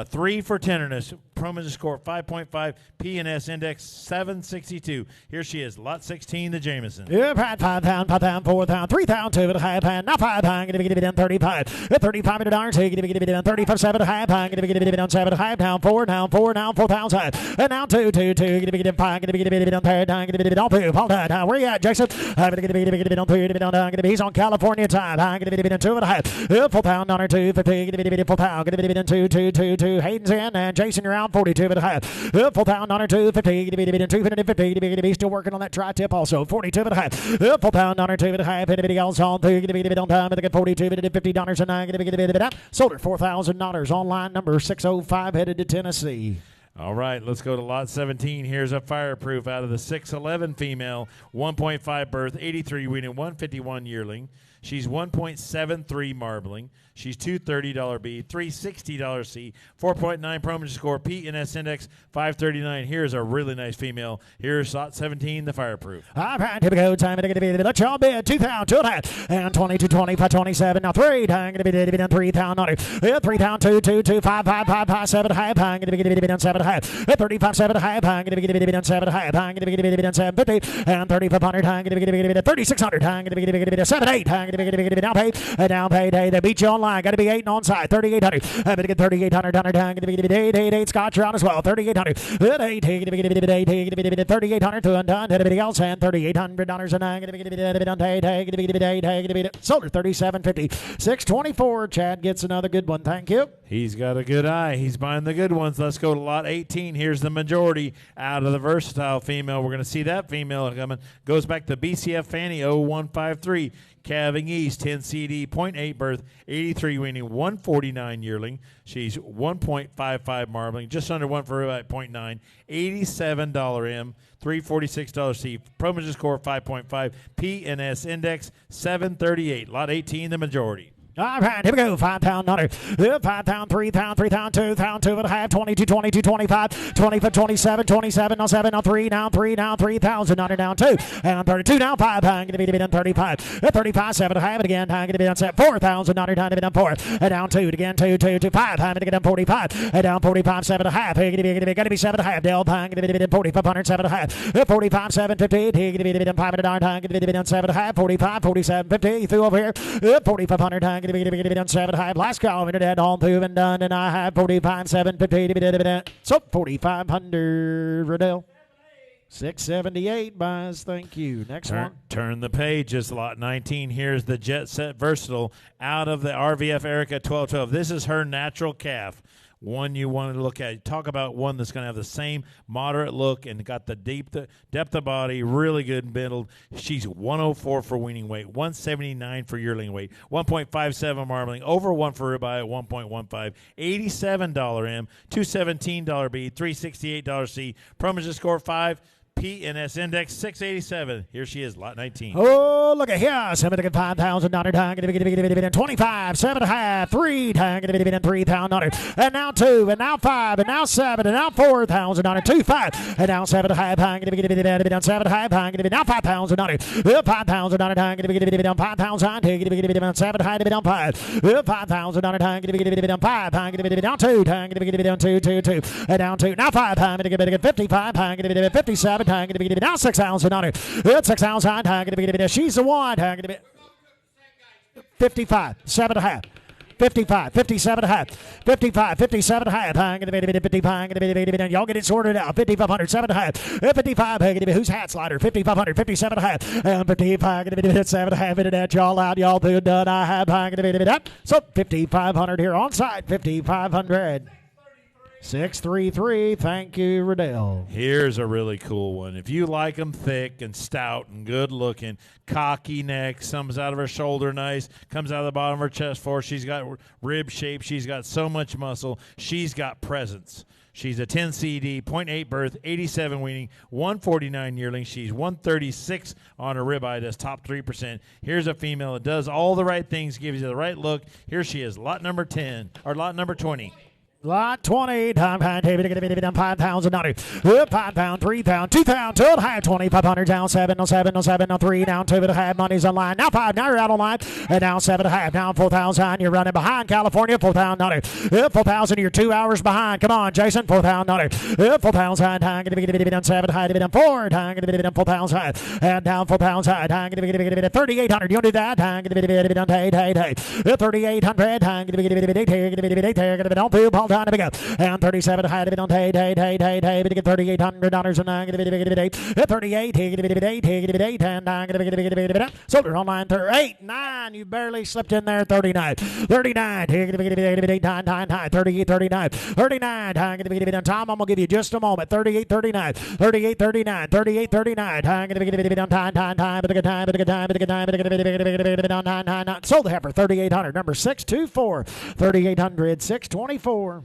3 for tenderness. Promotion score 5.5. PNS index 762. Here she is, lot 16, the Jameson. You've had 5,000, 5,000, 4,000, 3,000, 2.5, now 5. I'm going to be down 35. $3,500. Going to be down 35, 7.5. I'm going to be down 7.5. Now 4. Now 4. Now 4,000. And now 2. Going to be down 5. Going to be down 3. I'm going to be down 2. Hold on. Where you at, Jason? I'm going to be down 3. Going to be he's on California time. I'm going to be down 2.5. 4,000 on her 250. Going to be 4,000. Going to be down 2. Hayden's in and Jason around 42.5. 4,000 on her 250. Going to be 250. Going to be still working on that tri-tip also. 42.5. 4,000 on her 2.5. Anybody else on 2? Going to be on time. Going to get 42. $50 and I'm going to be down. Sold her $4,000 on line number 605 headed to Tennessee. All right, let's go to lot 17. Here's a Fireproof out of the 6'11 female, 1.5 birth, 83 weaning, 151 yearling. She's 1.73 marbling. She's $230 B, $360 C, 4.9 Promotion score, PNS index 539. Here's a really nice female. Here's lot 17, the Fireproof. All right, here we go. Time to be let y'all bid 2,000, 2.5, and 22, 25, 27. Now 3. Time to be down 3,000 on it. 3,000, 2, 5, 5, 5, 5, 7, high. Time to be down 7 high. 35, 7 high. Time to be down 7 high. Time to be down 750 and 3,500. Time to be 3,600. Time to be 7, 8. Time down paid. Down paid. Hey, they beat you online. Got to be 8 and onside. 3,800. I'm going to get 3,800. Going to be 8. Scotch around as well. 3,800. 3,800 to undone. Anybody else? And $3,800 and I'm going to be sold her 37.50. 624. Chad gets another good one. Thank you. He's got a good eye. He's buying the good ones. Let's go to lot 18. Here's the majority out of the versatile female. We're going to see that female coming. Goes back to BCF Fanny 0153. Calving East, 10 CD, 0.8 birth, 83 weaning, 149 yearling. She's 1.55 marbling, just under 1 for about 0.9, $87 M, $346 C. Promotion score 5.5, P&S index 738. Lot 18, the majority. All right, here we go. 5 pound nutter. 5 pound, 3 pound, 3 pound, 2 pound, 2 and a half, 22, 22, 25, 25, 27, 27, now 7, now 3, now 3, now 3,000, nutter down 2, and 32, now 5 pound, going to be done 35, 35, 7 and a half, and again, going to be done 4,000, nutter down to be done 4, and down 2, again 2, 2, 2, 5, going to get done 45, and down 45, 7 and a half, going to be 7 and a half, Del Pine, going to be done 4,500, 7 and a half, 45, 7, 58, going to be done 5 and a half, going to be done 7 and a half, 45, 47, 50, through over here, 4,500, going to be done 7 and a half, last call, internet all through and done, and I have 45, 7, 50, so 4,500, Riddell. 678 buys. Thank you. Next one. Turn the page. It's lot 19. Here's the Jetset Versatile out of the RVF Erica 1212. This is her natural calf. One you wanted to look at. Talk about one that's going to have the same moderate look and got the depth of body, really good build. She's 104 for weaning weight, 179 for yearling weight, 1.57 marbling, over 1 for ribeye at 1.15, $87 M, $217 B, $368 C. Promotion score 5. P&S index 687. Here she is, lot 19. Oh, look at here. 5,000 $, 25, 7.5, 3, 3,000 and now 2, and now 5, and now 7, and now 4,000 $, 5, and now 7.5, 7.5, now 5,000 $, 5,000 $, 5,000, 7, 5, 5,000 $, 5, down 2, 2, 2, and down 2, now 5, 55, 57. Now 6,000 on her. 6,000. She's the one. 55, 7.5. 55, 57 and a half, 55, 57 and a half, 55, y'all get it sorted out, 5,500, 7 and a half, 55, who's hat slider, 5,500, 57 and a half, 55, 7 and a half, internet, y'all out, y'all through, done, I have, so 5,500 here on site, 5,500. 633. Thank you, Riddell. Here's a really cool one. If you like them thick and stout and good looking, cocky neck, comes out of her shoulder nice, comes out of the bottom of her chest forward. She's got rib shape. She's got so much muscle. She's got presence. She's a 10 CD, 0.8 birth, 87 weaning, 149 yearling. She's 136 on her ribeye. That's top 3%. Here's a female that does all the right things, gives you the right look. Here she is, lot number 10, or lot number 20. Lot 20, time 5,000 5 pound, 3 pound, 2 pound, 2 and a half, 2,500, down 7, no 7, no 7, no 3, down 2 and a half, money's online, now 5, now you're out online, and down 7 and a half, down 4,000, you're running behind California, 4,000, 4,000, you're 2 hours behind, come on, Jason, 4,000, 4,000, going to be done 7, high to be done 4, going to be done 4,000, and down 4,000, going to be 3,800, you'll do that, going to be done, 3,800, going to be done, time to go. And 37 high to be done. Hey, to get $3,800 and I'm going to be 38. And I'm going to be so we're online 38, 9. You barely slipped in there. 39. 39. 38, 39. 39. I'm going to be done. Tom, I'm going to give you just a moment. 38, 39. 38, 39. 38, 39. I'm going to be done. Time. But a good time. Sold the heifer. 3,800. Number 624. 3,800. 624.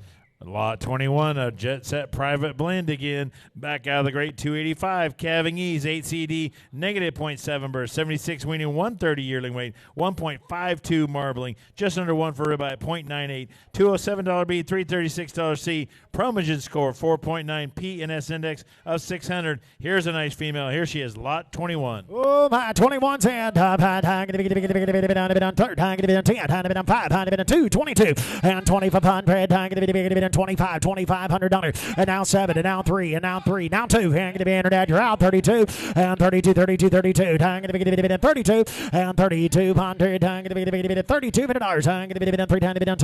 Lot 21, a Jetset private blend again. Back out of the great 285. Calving Ease, 8 CD, negative 0.7 burst, 76 weaning, 130 yearling weight, 1.52 marbling, just under 1 for ribeye, 0.98, $207 B, $336 C. Promotion score 4.9, P&S index of 600. Here's a nice female. Here she is, lot 21. Oh, my 21's hand. Top high, going to be done. Third, going to be done 10, going to be done 5, going to be done 2, 22, and 2,500, going to be done $25, $2,500. And now 7, and now 3, and now 3, now 2. Hang to be entered at your out. 32, and 32, 32, 32. Hang to be 32, and 3,200. Hang to be $32. Hang to be 3 times to be 2.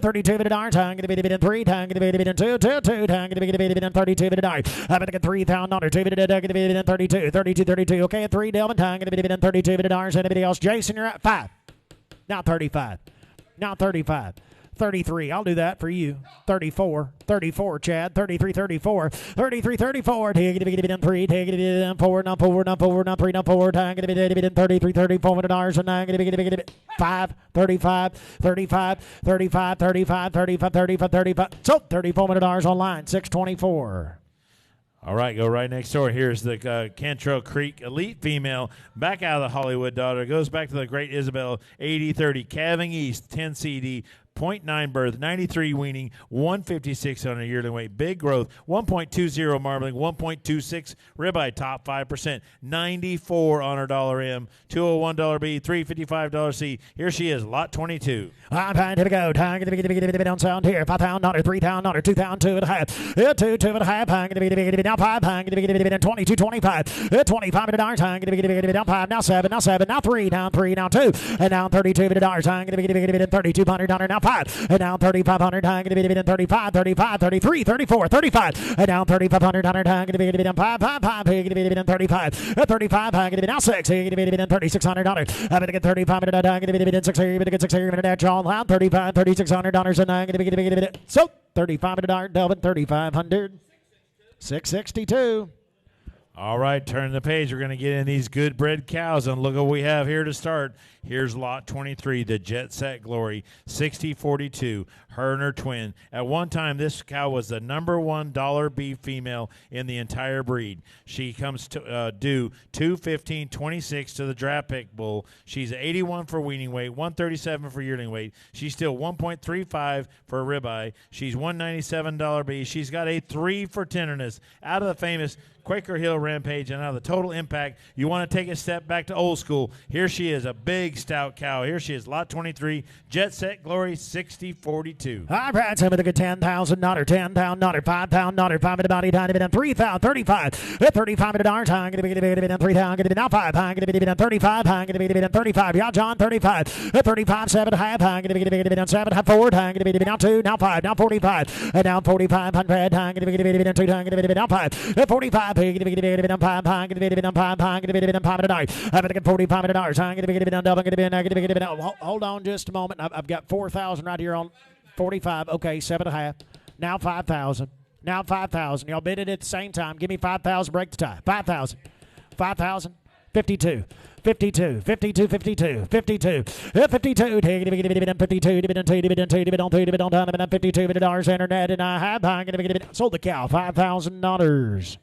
$32. Hang to be 3. Hang to be 2, 2, 2. Hang to be $32. I'm going to get $3,000. 2, 32, 32, 32. Okay, at 3, Delvin. Hang to be $32. Anybody else? Jason, you're at 5. Now 35. Now 35. 33. I'll do that for you. 34. 34, Chad. 33, 34. 33, 34. Take it to be 3. Take it to be 4. Now 4. Now 4. Now 3. Now 4. Take it to be 33, 34 $. And I'm going to be 5. 35. 35. 35. 35. 35. 35. 35. So $34 online. 624. All right, go right next door. Here's the Cantrell Creek Elite Female back out of the Hollywood Daughter. Goes back to the Great Isabel 80-30. Calving East 10 CD. 0.9 birth, 93 weaning, 156 on a yearling weight. Big growth, 1.20 marbling, 1.26 ribeye, top 5%, 94 on her $M, $201 B, $355 C. Here she is, lot 22. I'm trying to go. Time to be down sound here. $5,000, $3,000, $2,000, 2.5. 2, 2.5. Hang to be now 5. Hang to be 22, 25. $25. Hang to be down 5. Now 7. Now 7. Now 3. Now 3. Now 2. And now $32. Hang to be $3,200. Now 5. And now $3,500. Hang to be 35, 35, 33, 34, 35. And now $3,500. Hang to be down 5, 5, 5. Hang to be 35. 35. Hang to be now 6. Hang to be $3,600. I'm going to get $3,500. Hang to be 6. You're going to get 6. You're going to get all out $35, $3,600, and I'm going to be so $3,500, Delvin, $3,500, 662. All right, turn the page. We're going to get in these good bred cows, and look what we have here to start. Here's lot 23, the Jetset Glory, 60-42, her and her twin. At one time, this cow was the #1 dollar beef female in the entire breed. She comes to due 215.26 to the draft pick bull. She's 81 for weaning weight, 137 for yearling weight. She's still 1.35 for a ribeye. She's $197 B. She's got a 3 for tenderness out of the famous Quaker Hill Rampage, and out of the Total Impact. You want to take a step back to old school. Here she is, a big stout cow. Here she is, lot 23, Jetset Glory, 60-42. All right, some of the good $10,000, $10,000, $5,000, $5 about $800, $3,000, $35, $35, I'm going to be $3,000, going to be now 5, I'm going to be $35, I'm going to be $35, yeah, John, $35, $35, 7 half, I'm going to be 7 half forward, I'm going to be now 2, now 5, now 45, and now 4,500, I'm going to be 2, I'm going to be now 5, 45, I'm going to be $5, I'm going to be $5, I'm going to be $5, I'm going to get $4,500, I'm going to be double, I'm going to be negative. Hold on just a moment. I've got 4,000 right here on 45. Okay, 7.5. Now 5,000. Now 5,000. Y'all bid it at the same time. Give me 5,000. Break the tie. 5,000. 5,000. 52. 52, 52, 52, 52, 52, take it, 52, $52, internet, and I have sold the cow, $5,000.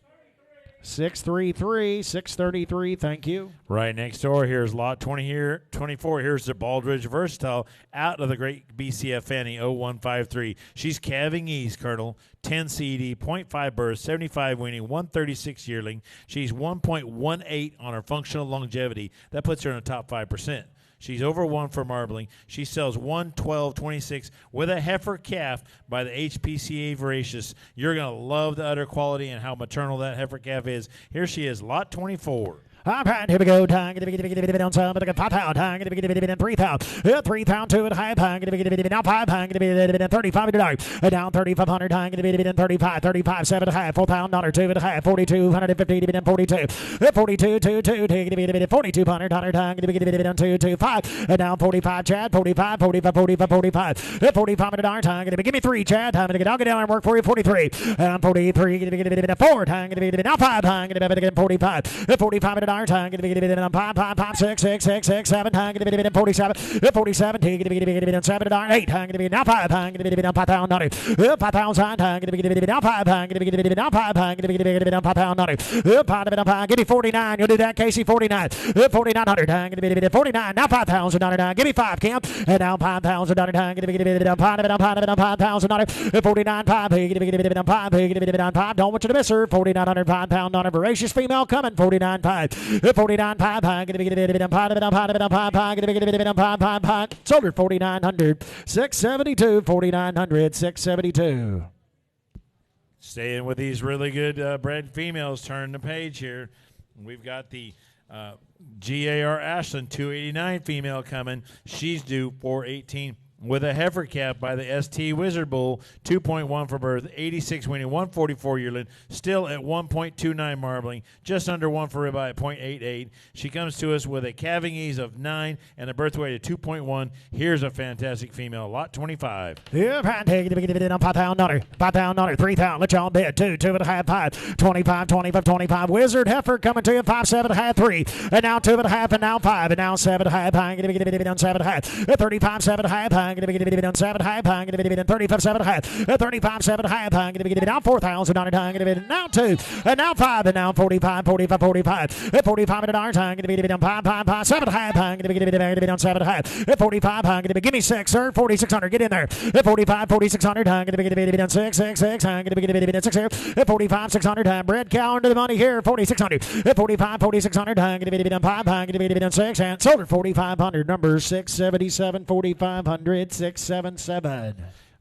633, 633, thank you. Right next door, here's lot 24. Here's the Baldridge Versatile out of the great BCF Fanny 0153. She's calving East, Colonel, 10 CD, 0.5 birth, 75 weaning, 136 yearling. She's 1.18 on her functional longevity. That puts her in the top 5%. She's over 1 for marbling. She sells 112.26 with a heifer calf by the HPCA Voracious. You're going to love the udder quality and how maternal that heifer calf is. Here she is, lot 24. All right, here we go. Time to be on some, but I got 5,000. Time to be 3,000. 3,000, 2 and a half. Time to be now 5. Time to be $35. Down 3,500. Time to be 35. 35, 7 and a half. $4,000. 2 and a half. 4,250 to be 42. 42, 2, 2. Take to be 4,200. Time to be 2, 2, 5. And now 45, Chad. 45, 45, 45, 45. $4,500. Time to be give me 3, Chad. Time to get. I'll get down and work for you. 43. 43. Get 4. Time to be now 5. Time to be 45. $4,500. Time to be 5, 6, 6, 6, 6, 7. Time to be 47. 47. Take to be 7. 8. Time to be now 5. Time to be now $5,000. 5,000. Time to be now 5. Time to be now 5. Time to be now $5,000. Give me 49. You'll do that, Casey. 49. 4,900. Time to be 49. Now $5,000. Give me 5, Kim. And now $5,000. Time to be $5,000. 49. 5. 5. Don't want you to miss her. 4,900 £5 voracious female coming. 49. 5. $49,500. Sold her $4,900. $672. $4,900. $672. Staying with these really good bred females, turn the page here. We've got the GAR Ashland 289 female coming. She's due 418 with a heifer calf by the ST Wizard Bull, 2.1 for birth, 86 weaning, 144 yearling, still at 1.29 marbling, just under 1 for ribeye at 0.88. She comes to us with a calving ease of 9 and a birth weight of 2.1. Here's a fantastic female, lot 25. Yeah, right. Take it, $5,000, $3,000. Let y'all bid. 2, 2.5, 5, 25, 25, 25. Wizard heifer coming to you, 5, 7.5, 3, and now 2.5, and now 5, and now 7.5. I'm going to be done 7.5, 35, 7.5. I'm going to be done 7.5. I'm going to be done 35, 7.5, 35, 7.5. I'm going to be done now $4,000. I'm going to be done now 2, and now 5, and now 45, 45, 45. $45. I'm going to be done 5, 5, 5, 7.5. I'm going to be done 7.5. 45. I'm going to be give me 6, sir. 4,600. Get in there. 45, 4,600. I'm going to be done 6, 6, 6. I'm going to be done 6 here. 45, 600. Bread cow into the money here. 4,600. 45, 4,600. I'm going to be done 5. I'm going to be done 6 and sold her 4,500. Number 677, 4,500, 677.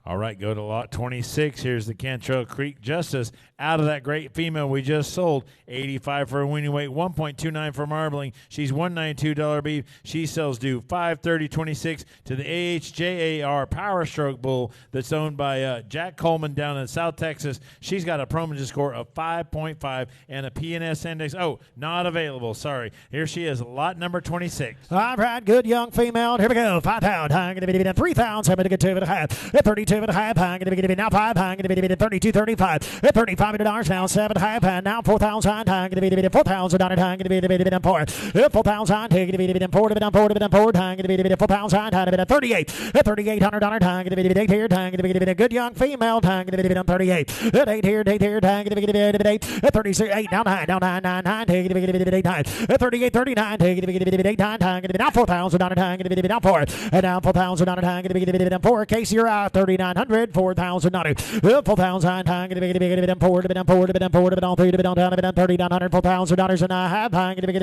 All right, go to lot 26. Here's the Cantrell Creek Justice. Out of that great female we just sold, 85 for a weaning weight, 1.29 for marbling. She's $192 beef. She sells due 5/30/26 to the AHJAR Power Stroke Bull that's owned by Jack Coleman down in South Texas. She's got a Promogen score of 5.5 and a PNS index. Oh, not available. Sorry. Here she is, lot number 26. All right, good young female. Here we go. 5,000. I'm going to be done 3,000. I'm going to get 2.5. 32.5. I'm going to be now 5. I'm going to be 32.35. $35 now 7.5. Now 4,000. I'm going to be $4,000. I'm going to be done 4. 4,000. I'm going to be done 4. I'm going to be 4,000. I'm going to be 38. $3,800. I'm going to be 8 here. I'm going to be a good young female. I'm going to be done 38. 8 here. 8 here. I'm going to be 8. 36. 8 now 9. Now 9. 9. 9. I'm going to be 8 9. 38. 39. I'm going to be 8 9. I'm going to be now 4,000. I'm going to be down 4. And now 4,000. I'm going to be down 4. Casey, you're out. 3,900. 4,000. 4,000. I'm going to be down 4. Down 4. Down 4. Down 3. Down 3,900. $4,000 and a half. I'm going to be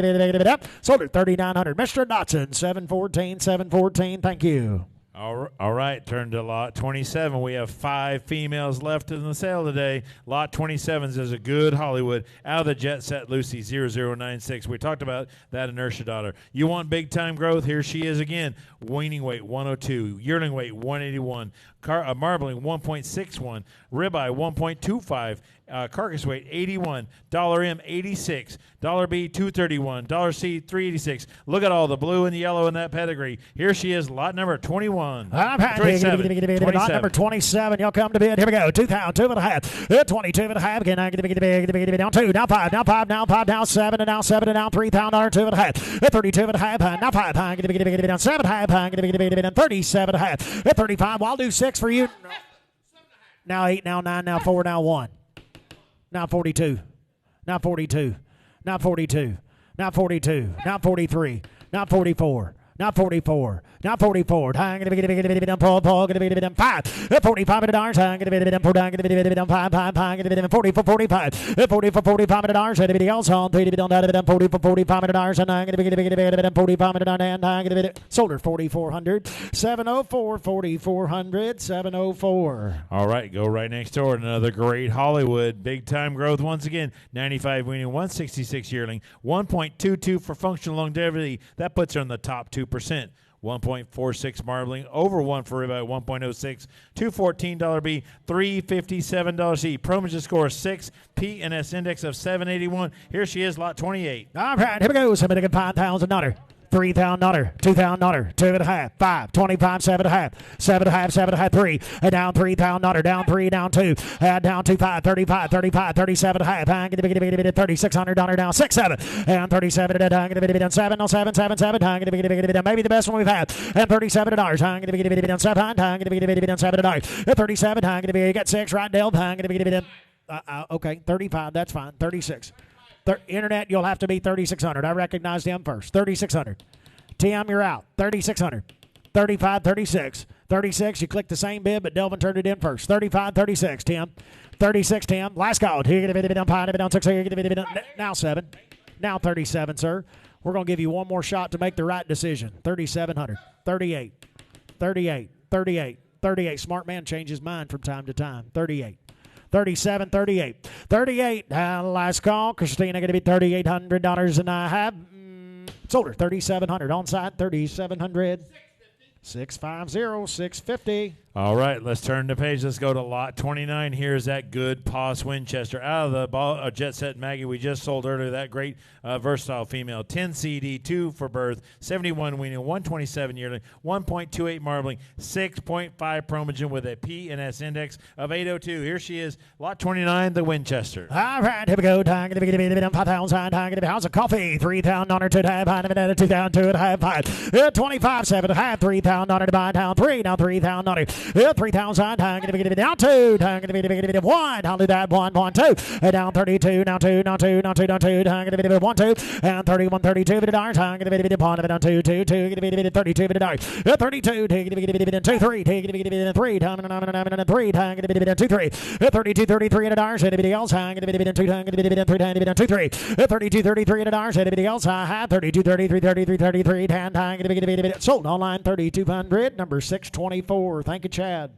sold at 3,900. Mr. Dotson, 714. 714. Thank you. All right, turn to lot 27. We have 5 females left in the sale today. Lot 27 is a good Hollywood out of the Jetset Lucy 0096. We talked about that inertia daughter. You want big time growth? Here she is again. Weaning weight 102, yearling weight 181, marbling 1.61, ribeye 1.25. Carcass weight 81, $M 86, $B 231, $C 386. Look at all the blue and the yellow in that pedigree. Here she is, lot number 21. Lot number 27. Y'all come to bid. Here we go. 2,000, 2.5, 22.5. Again, I'm going to be down 2, now 5, now 5, now 5, now 7, and now 7, and now $3,000, 2.5, 32.5. Now 5. I'm going to be down 7.5. I'm going to be down 37.5, 35. Well, I'll do 6 for you. Now 8, now 9, now 4, now 1. Now 42. Now 42. Now 42. Now 42. Now 43. Now 44. Now 44. Now 44. I'm going to be done. Paul. Going to be done 5. $45. I'm going to be done 4. I'm going to be done 5. I'm going to be done 40 for 45. 40 for $45. Anybody else on? 3 to be done 40 for $45. And I'm going to be done 45. And I'm going to be sold her 4,400. 704. 4,400. 704. All right, go right next door. Another great Hollywood. Big time growth once again. 95 weaning, 166 yearling, 1.22 for functional longevity. That puts her in the top 2%. 1.46 marbling, over 1 for ribeye, 1.06, $214 B, $357 C. Promogen score 6, PNS index of 781. Here she is, lot 28. All right, here we go. Somebody get $5,000. $3,000, $2,000, 2.5, 5, 25, 7.5, 7.5, 7.5, 3, and down $3,000, down 3, down 2, down 2, 5, 35, 35, 37.5. I'm going to be $3,600 down 6, 7, and 37. I'm going to be down 7, no 7, 7, 7. I'm going to be down maybe the best one we've had, and $37. I'm going to be down 7. I'm going to be down $7. 37. I'm going to be get 6 right, Dale. I'm going to be down. Okay, 35. That's fine. 36. Internet, you'll have to be 3,600. I recognize them first. 3,600. Tim, you're out. 3,600. 35, 36. 36, you click the same bid, but Delvin turned it in first. 35, 36, Tim. 36, Tim. Last call. You're going to be down 5, down 6. You're going to be down now 7. Now 37, sir. We're going to give you one more shot to make the right decision. 3,700. 38. 38. 38. 38. Smart man changes mind from time to time. 38. 37, 38. 38. Last call. Christina going to be $3,800 and I have sold her. 3,700. Onside, 3,700. 650, 650. All right, let's turn the page. Let's go to lot 29. Here's that good Poss Winchester out of the Jetset Maggie we just sold earlier. That great versatile female. 10 CD, 2 for birth, 71 weaning, 127 yearling, 1.28 marbling, 6.5 Promogen with a P&S index of 802. Here she is, lot 29, the Winchester. All right, here we go. 5,000. How's a coffee? 3,000 on her, 2,500, 2,000, 2.5, 25, 7.5, 3,000 on her, buy down 3, now 3,000 on her. 3,000, down 2, 1, I'll do that, 1, 1, 2, down 32, now 2, now 2, now 2, now 2, 1, 2, and 31, 32, down 2, 2, 2, 32, 32, 32, 2, 3, 3, down 3, 2, 3, 32, 33 at a darn, anybody else, 2, 3, 32, 33 at a darn, anybody else, I have 32, 33, 33, 33, 10, sold online 3,200, number 624. Thank you, Chad.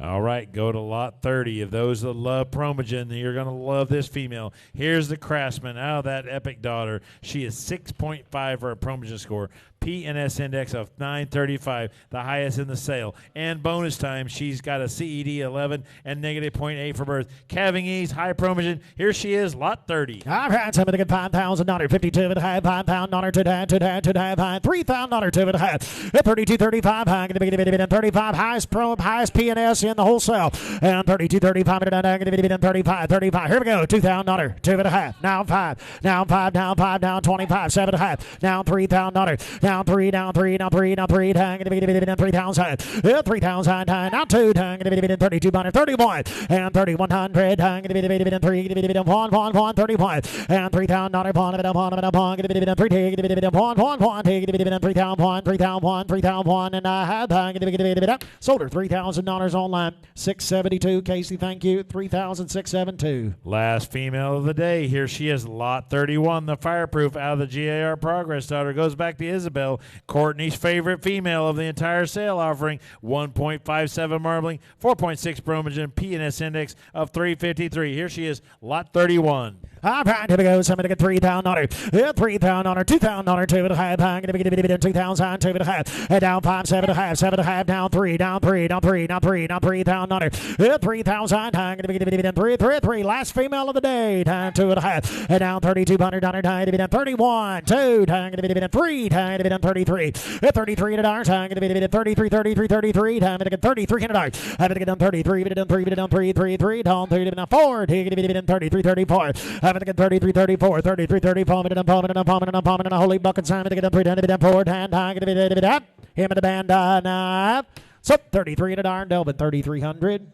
All right, go to lot 30. Of those that love Promogen, you're going to love this female. Here's the Craftsman out of that Epic daughter. She is 6.5 for a Promogen score. P&S index of 935, the highest in the sale. And bonus time, she's got a CED 11 and negative 0.8 for birth. Calving ease, high Promogen. Here she is, lot 30. All right, somebody get $5,000, 52 and a half, $5,000, 2.5, $3,000, 2.5, 32, 35, 35, highest P&S in the wholesale, and 32, 35, 35, 35. Here we go, $2,000, 2.5, now 5, now 5, now 5, now 25, 7.5, now $3,000. Down 3, down 3, now 3, now 3, 3,000, 3,000, now 2, 3,200, 31, and 3,100, 3, 1, 1, 1, 31, and $3,000, 3,000, and I have sold her $3,000 online, 672. Casey, thank you. 3,672. Last female of the day. Here she is, lot 31, the Fireproof out of the GAR Progress daughter. Goes back to Isabel, Courtney's favorite female of the entire sale offering. 1.57 marbling, 4.6 Promogen, P&S index of 353. Here she is, lot 31. All right, here we go. Somebody get $3,000, 3,000, 2,000, 2.5, 2,000, 2.5, and down 5, 7.5, 7.5, down 3, down 3, down 3, down 3, down 3,000, 3,000, 3, 3, last female of the day, down 2.5, and down 3,200, down 31, 2, 3, 33, 33 at a darn, 33, 33, 33, time to get $3,300, having to get done 33, done 3, done 3, 3, 3, down 3, down 4, take it done 33, 34, having to get 33, 34, 33, 34, and a holy bucket sign to get done 3, done 4, him and the band, so 33 at a darn, Delvin 3,300,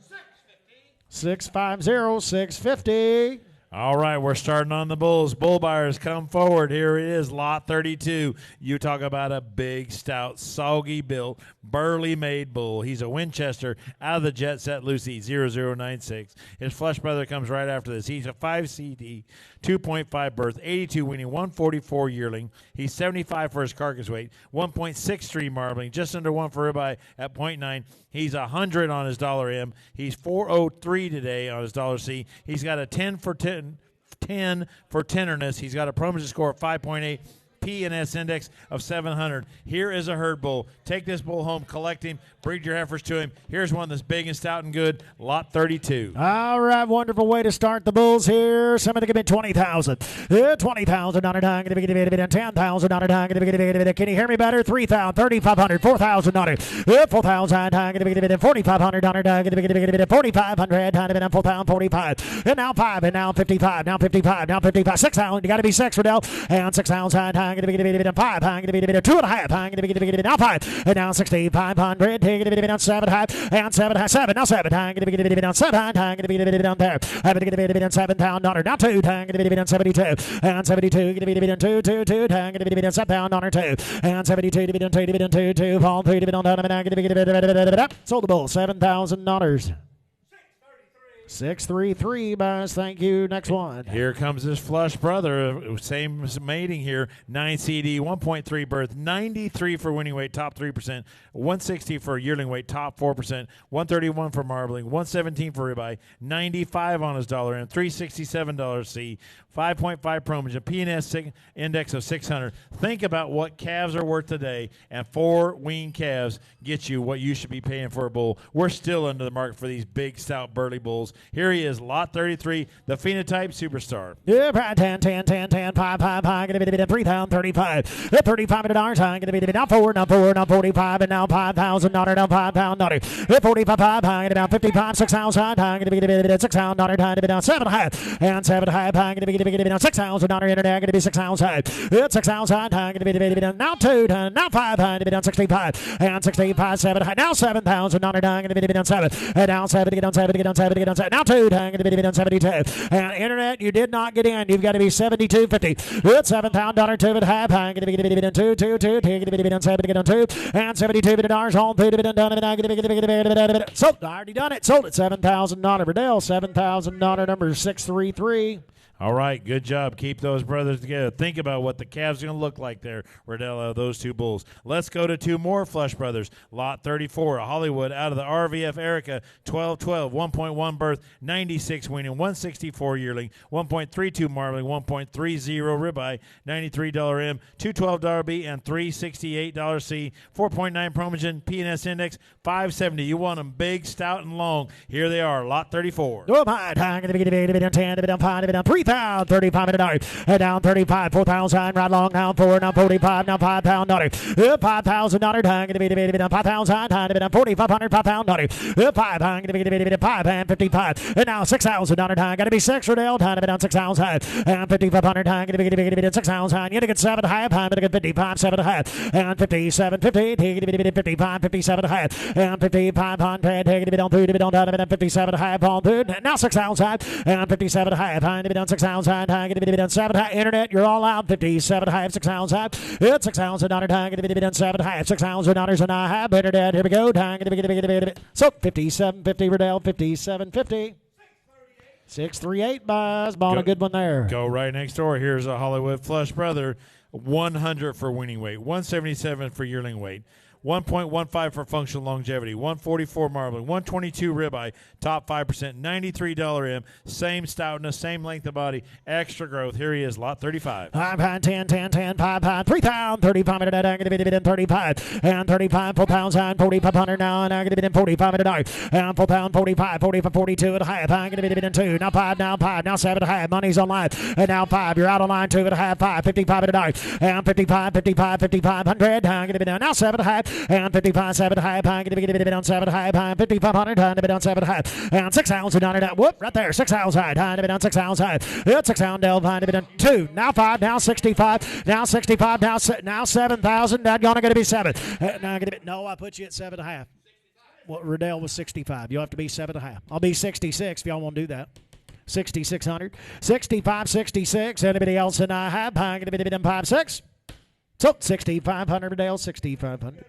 650, 650. All right, we're starting on the bulls. Bull buyers, come forward. Here it is, lot 32. You talk about a big, stout, soggy built, burly-made bull. He's a Winchester out of the Jetset Lucy 0096. His flush brother comes right after this. He's a 5 CD, 2.5 birth, 82 weaning, 144 yearling. He's 75 for his carcass weight, 1.63 marbling, just under 1 for ribeye at 0.9. He's 100 on his $M. He's 403 today on his $C. He's got a 10 for tenderness. He's got a Promogen score of 5.8. P&S index of 700. Here is a herd bull. Take this bull home, collect him, breed your heifers to him. Here's one that's big and stout and good, lot 32. All right, wonderful way to start the bulls here. Somebody give me 20,000. 20,000 on a dime. 10,000 on a dime. Can you hear me better? 3,000, 3,500, 4,000 on it. 4,000, 4,500 on a dime. 4,500, 4,000, 45. And now 5, and now 55, now 55, now 55. 6,000, you got to be 6, Riddell. And 6,000, 5, 2.5, now 5, and now 6,500, take it down 7, and 7, 7, now 7, down 7, down there, have it down 7,000, now 2, down 72, and 72, 2, 2, 2, down 7,000, 2, and 72, 2, 2, fall 3, sold the bull, $7,000. 633, Buzz. Thank you. Next one. Here comes this flush brother. Same mating here. 9 CD, 1.3 birth, 93 for winning weight, top 3%, 160 for yearling weight, top 4%, 131 for marbling, 117 for ribeye, 95 on his dollar M, $367 C, 5.5 Promogen, PNS index of 600. Think about what calves are worth today, and 4 wean calves get you what you should be paying for a bull. We're still under the market for these big, stout, burly bulls. Here he is, lot 33, the phenotype superstar. Yeah, 10, 10, 10, 10, 5, 5, 5, going to be 3,000, 35. $35, going to be now 4, now 4, now 45, and now $5,000, now $5,000, 45, going to be 55, 6,000, going to be $6,000, going to be now 7.5, and 7.5, going to be $6,000 internet, going to be 6,000, it's 6,000, going to be now 2, now 5, going to be down 65, and 65, 7, now $7,000, going to be down 7, and now 7, get on 7, get on 7, get on 7, now 2, going to be down 72, and internet, you did not get in, you've got to be 72.50, it's $7,000, 2.5, going to be down 2, 2, 2, going to be down 7, get on 2, and $72 home food, done, sold, I already done it, sold it, $7,000, Riddell, $7,000, number 633. All right, good job. Keep those brothers together. Think about what the calves are going to look like there, Riddell, those 2 bulls. Let's go to 2 more flush brothers. Lot 34, a Hollywood out of the RVF Erica, 12-12, 1.1 birth, 96 weaning, 164 yearling, 1.32 marbling, 1.30 ribeye, $93 M, $212 B, and $368 C, 4.9 Promogen, PNS index, 570. You want them big, stout, and long. Here they are, lot 34. Oh, my, going to be down 10, down 5, down 3. $35, and down 35, 4,000, right along, down 4, now 45, now $5,000, $5,000, going to be down 5,000, going to be down 4,500, $5,000, 5, going to be 5, and 55, and now $6,000, going to be 6, Riddell, going to be down 6,000, and 5,500, going to be down 6,000, you're going to get 7.5, going to get 55, 7.5, and 57, 50, going to be 55, 57.5, and 5,500, going to be down 2, to be down 57.5 on 2, now 6,000, and 57.5, going to be down 6,000, going to be down 7 high. Internet, you're all out. 57 high, 6,000. It's $6,000, going to be down 7 high. $6,000 and a half. Internet, here we go. Going to be so 57.50, Riddell, 57.50. 638, Buzz. Ball, a good one there. Go right next door. Here's a Hollywood flush brother. 100 for winning weight, 177 for yearling weight, 1.15 for functional longevity, 144 marbling, 122 ribeye, top 5%, $93 M, same stoutness, same length of body, extra growth. Here he is, lot 35. 5, 10, 10, 10, 5, 3,000, 35, I'm going to be in 35, and 35, 4,000, 4,500 now, and I'm going to be in 45, and 4,000, 45, 45, 42 and a half, I'm going to be in 2, now 5, now 5, now 7 and a half, money's on line, and now 5, you're out on line, 2 and a half, 5, 55 and a half, and 55, 55, 5,500, I'm going to be down now 7 and a half, and 55, 7 and a half, I'm going to be down 7 and a half, 5,500, I'm going to be down 7 and a half, and 6,000 on it, whoop, right there, 6,000, I'm going to be down 6,000, it's 6,000, I'm going to be down 2, now 5, now 65, now 65, now 7,000, that's going to be 7, now I'm going to be, no, I put you at 7 and a half. Well, Riddell was 65. You'll have to be 7 and a half. I'll be 66 if y'all want to do that. 6,600. 65, 66. Anybody else in I have? I'm going to be 5, 6. So 6,500 Riddell, 6,500.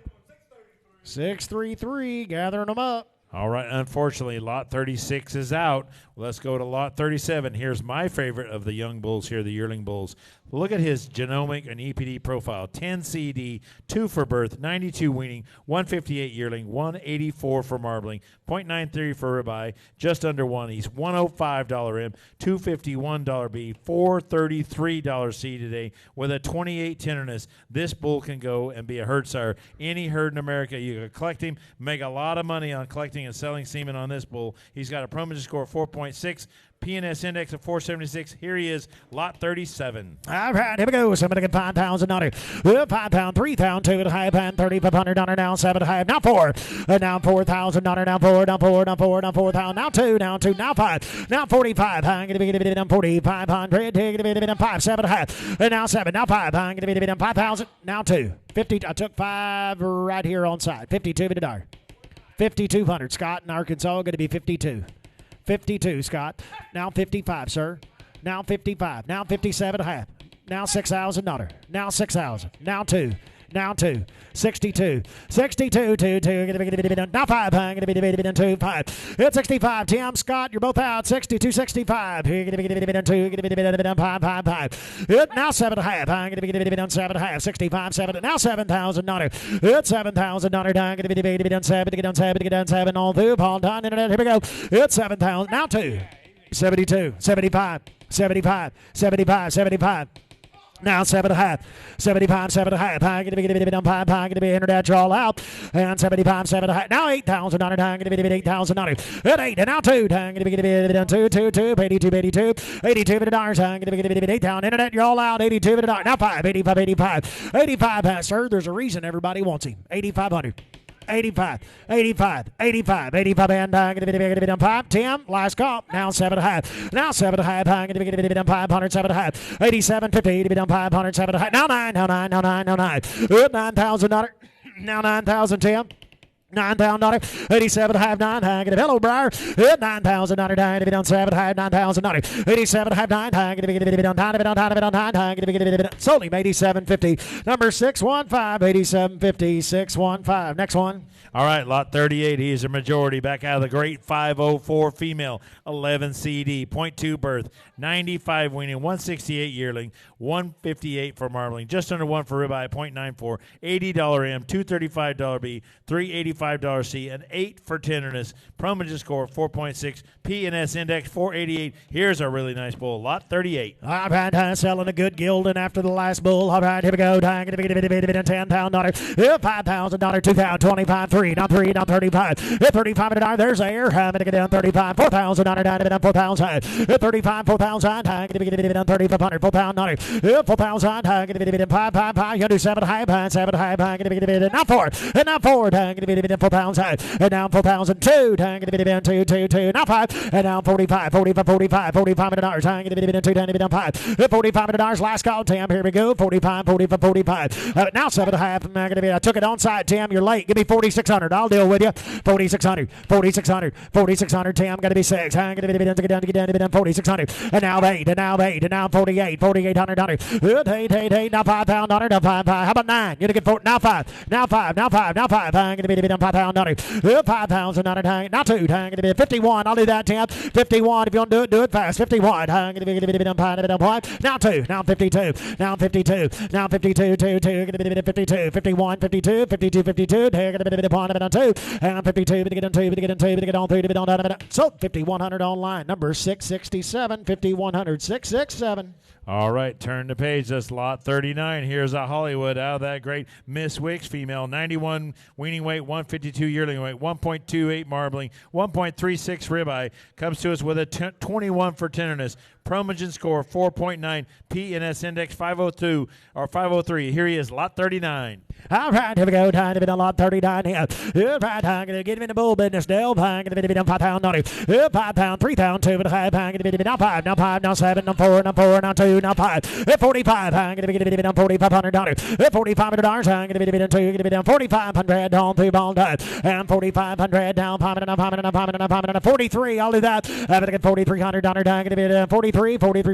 633. Gathering them up. All right, unfortunately, lot 36 is out. Let's go to lot 37. Here's my favorite of the young bulls here, the yearling bulls. Look at his genomic and EPD profile. 10 CD, 2 for birth, 92 weaning, 158 yearling, 184 for marbling, 0.93 for ribeye, just under 1. He's $105 M, $251 B, $433 C today with a 28 tenderness. This bull can go and be a herd sire. Any herd in America, you can collect him, make a lot of money on collecting and selling semen on this bull. He's got a Promogen score of 4.6. PNS index of 476. Here he is, lot 37. All right, here we go. Somebody get $5,000. 5 pound, 3,000, 2 and a half, and $3,500 now, 7 and a half, now 4. Now $4,000, now 4, now 4, now 4, now 4,000, now 2, now 2, now 5, now 45. I'm going to be down 4,500. Going to be down 5, 7 and a half, and now 7, now 5. I'm going to be down 5,000, now 2. 50. I took 5 right here on side. 52 $. 5,200. Scott in Arkansas going to be 52. 52, Scott. Now 55, sir. Now 55. Now 57 and a half. Now $6,000. Now 6,000. Now 2. now 2. 62. 62, 2, 2. Now 5. Going to be 2, 5. It's 65. Tim, Scott, you're both out. 62, 65. 2. 5, 5, 5. Now 7.5. Going to be 7.5. 65, 7. Now $7,000. It's $7,000. Going to be done 7 to get done 7 to get done 7 all through. Paul done. Internet. Here we go. It's 7,000. Now 2. 72, 75, 75, 75, 75. Now 7.5, 75, 7.5. I'm going to be done 5. I'm going to be internet all out. And 75, 7.5. Now $8,000. I'm going to be $8,000. At 8. And now 2. I'm going to be done 2, 2, 2. 82, 82. $82. I'm going to be $8,000. Internet, you're all out. $82. Now 5, 85, 85. 85, sir. There's a reason everybody wants him. 8,500. 85, 85, 85, 85, and I'm going to be done 5. Tim, last call. Now 7.5. Now 7.5. I'm going to be done 500, 7.5. 87, 50 to be done 500, 7.5. Now 9, now 9, now 9, now 9. $9,000. Now 9,000, Tim. $9,000. 87.5, 9. I'm going to hello, Briar. $9,000. I'm going to be done 7.5. $9,000. 87.5, 9. I'm going to be done 9. I'm going to be done. Sold him 87.50. Number 615. 87.50. 615. Next one. All right, lot 38. He is a majority. Back out of the great 504 female, 11 CD, 0.2 birth, 95 weaning, 168 yearling, 158 for marbling, just under 1 for ribeye, 0.94, $80 M, $235 B, $385 C, and 8 for tenderness. Promage score 4.6, P&S index 488. Here's a really nice bull, lot 38. All right, selling a good gilding after the last bull. All right, here we go. $10,000, $5,000, $2,025, 3, now 3, now 35. $35, there's air. I'm going to get down 35, $4,000, down 4,000. $35, 4,000. I'm going to be down 3,500, $4,000. $4,000. I'm going to be down 5, 5, 5. You do 7.5, 7.5. I'm going to be down now 4, and now 4. I'm going to be down 4,000, and now 4,002. I'm going to be down 2, 2, 2. Now 5, and now 45, 45, 45, $45. I'm going to be down 2, down to be down 5. $45. Last call, Tim. Here we go. 45, 45, 45. Now 7.5. I'm going to be. I took it on side, Tim. You're late. Give me 4,600. I'll deal with you. 4,600, 4,600, 4,600. Tim, I'm going to be 6. I'm going to be down to get down 4,600. And now 8, and now 8, and now 48, $4,800. 8, now $5,000, now 5. How about 9? You're going to get 4. Now 5, now 5, now 5, now 5. I'm going to be down $5,000. $5,000. Now 2. I'm going to be 51. I'll do that, Tim. 51. If you want to do it fast. 51. I'm going to be down 5. Now 2. Now 52. Now 52. Now 52. 2. Going to be 52. 51. 52. 52. 52. Going to be down 2. And 52. To get on 2. To get on 2. To get on 3. To be down. So 5,100 online. Number 667. 5,100. 667. All right, turn the page. That's lot 39. Here's a Hollywood out of that great Miss Wicks female, 91 weaning weight, 152 yearling weight, 1.28 marbling, 1.36 ribeye. Comes to us with a 21 for tenderness. Promage score 4.9, P&S index 502 or 503. Here he is, lot 39. All right, here we go. Time to be done lot 39 here. All right, I'm going to get him in the bull business, Dale. I'm going to be done £5,000. 5 pound, 3 pound, 2 and a half. I'm going to be now 5, now 5, now 7, now 4, now 4, now 2, now 5. 45. I'm going to be done $4,500. $4,500. I'm going to be done 2. Going to be down 4,500 down 3 ball time. And 4,500 down 5, 43. I'll do that. I'm going to get $4,300. I'm going to be done 43, and 43.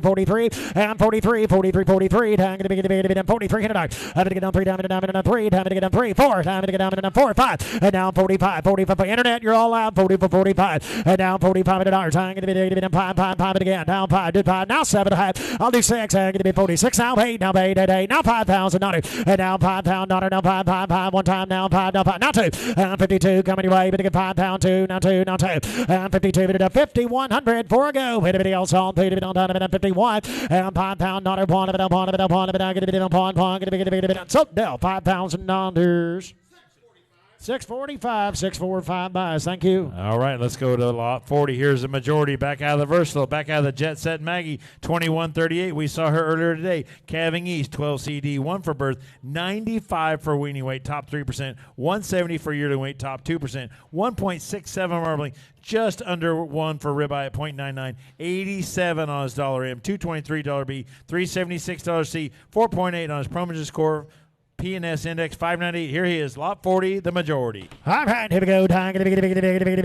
I'm going to be done $4,300. I'm going to get down 3, down 3, down 3, down to get down 3, 4. I'm going to get down 4, 5. And now 45. Internet, you're all out. 45. And now $4,500. I'm going to be down 5 again. Down 5, did 5. Now 7.5. I'll do 6. I'm going to be 46. Now 8. Now 8. Now $5,000. And now $5,000. Now 5. One time. Now 5. Now 5. Now 2. And 52 coming your way. But to get £5, 2. Now 2. Now 2. And 52. But it 5,100 for a go. Anybody else on? 51. And 51. And £5, not a pawn of it. I'm going to be down pawn. Going to be down. So Dell, $5,000. 645, 645 buys. Thank you. All right, let's go to lot 40. Here's the majority back out of the Versatile, back out of the Jetset Maggie, 2138. We saw her earlier today. Calving East, 12 CD, 1 for birth, 95 for weaning weight, top 3%, 170 for yearling weight, top 2%, 1.67 marbling, just under 1 for ribeye at 0.99, 87 on his $M, $223 B, $376 C, 4.8 on his Promage score. P&S Index 598. Here he is, lot 40, the majority. All right, here we go. Time going to be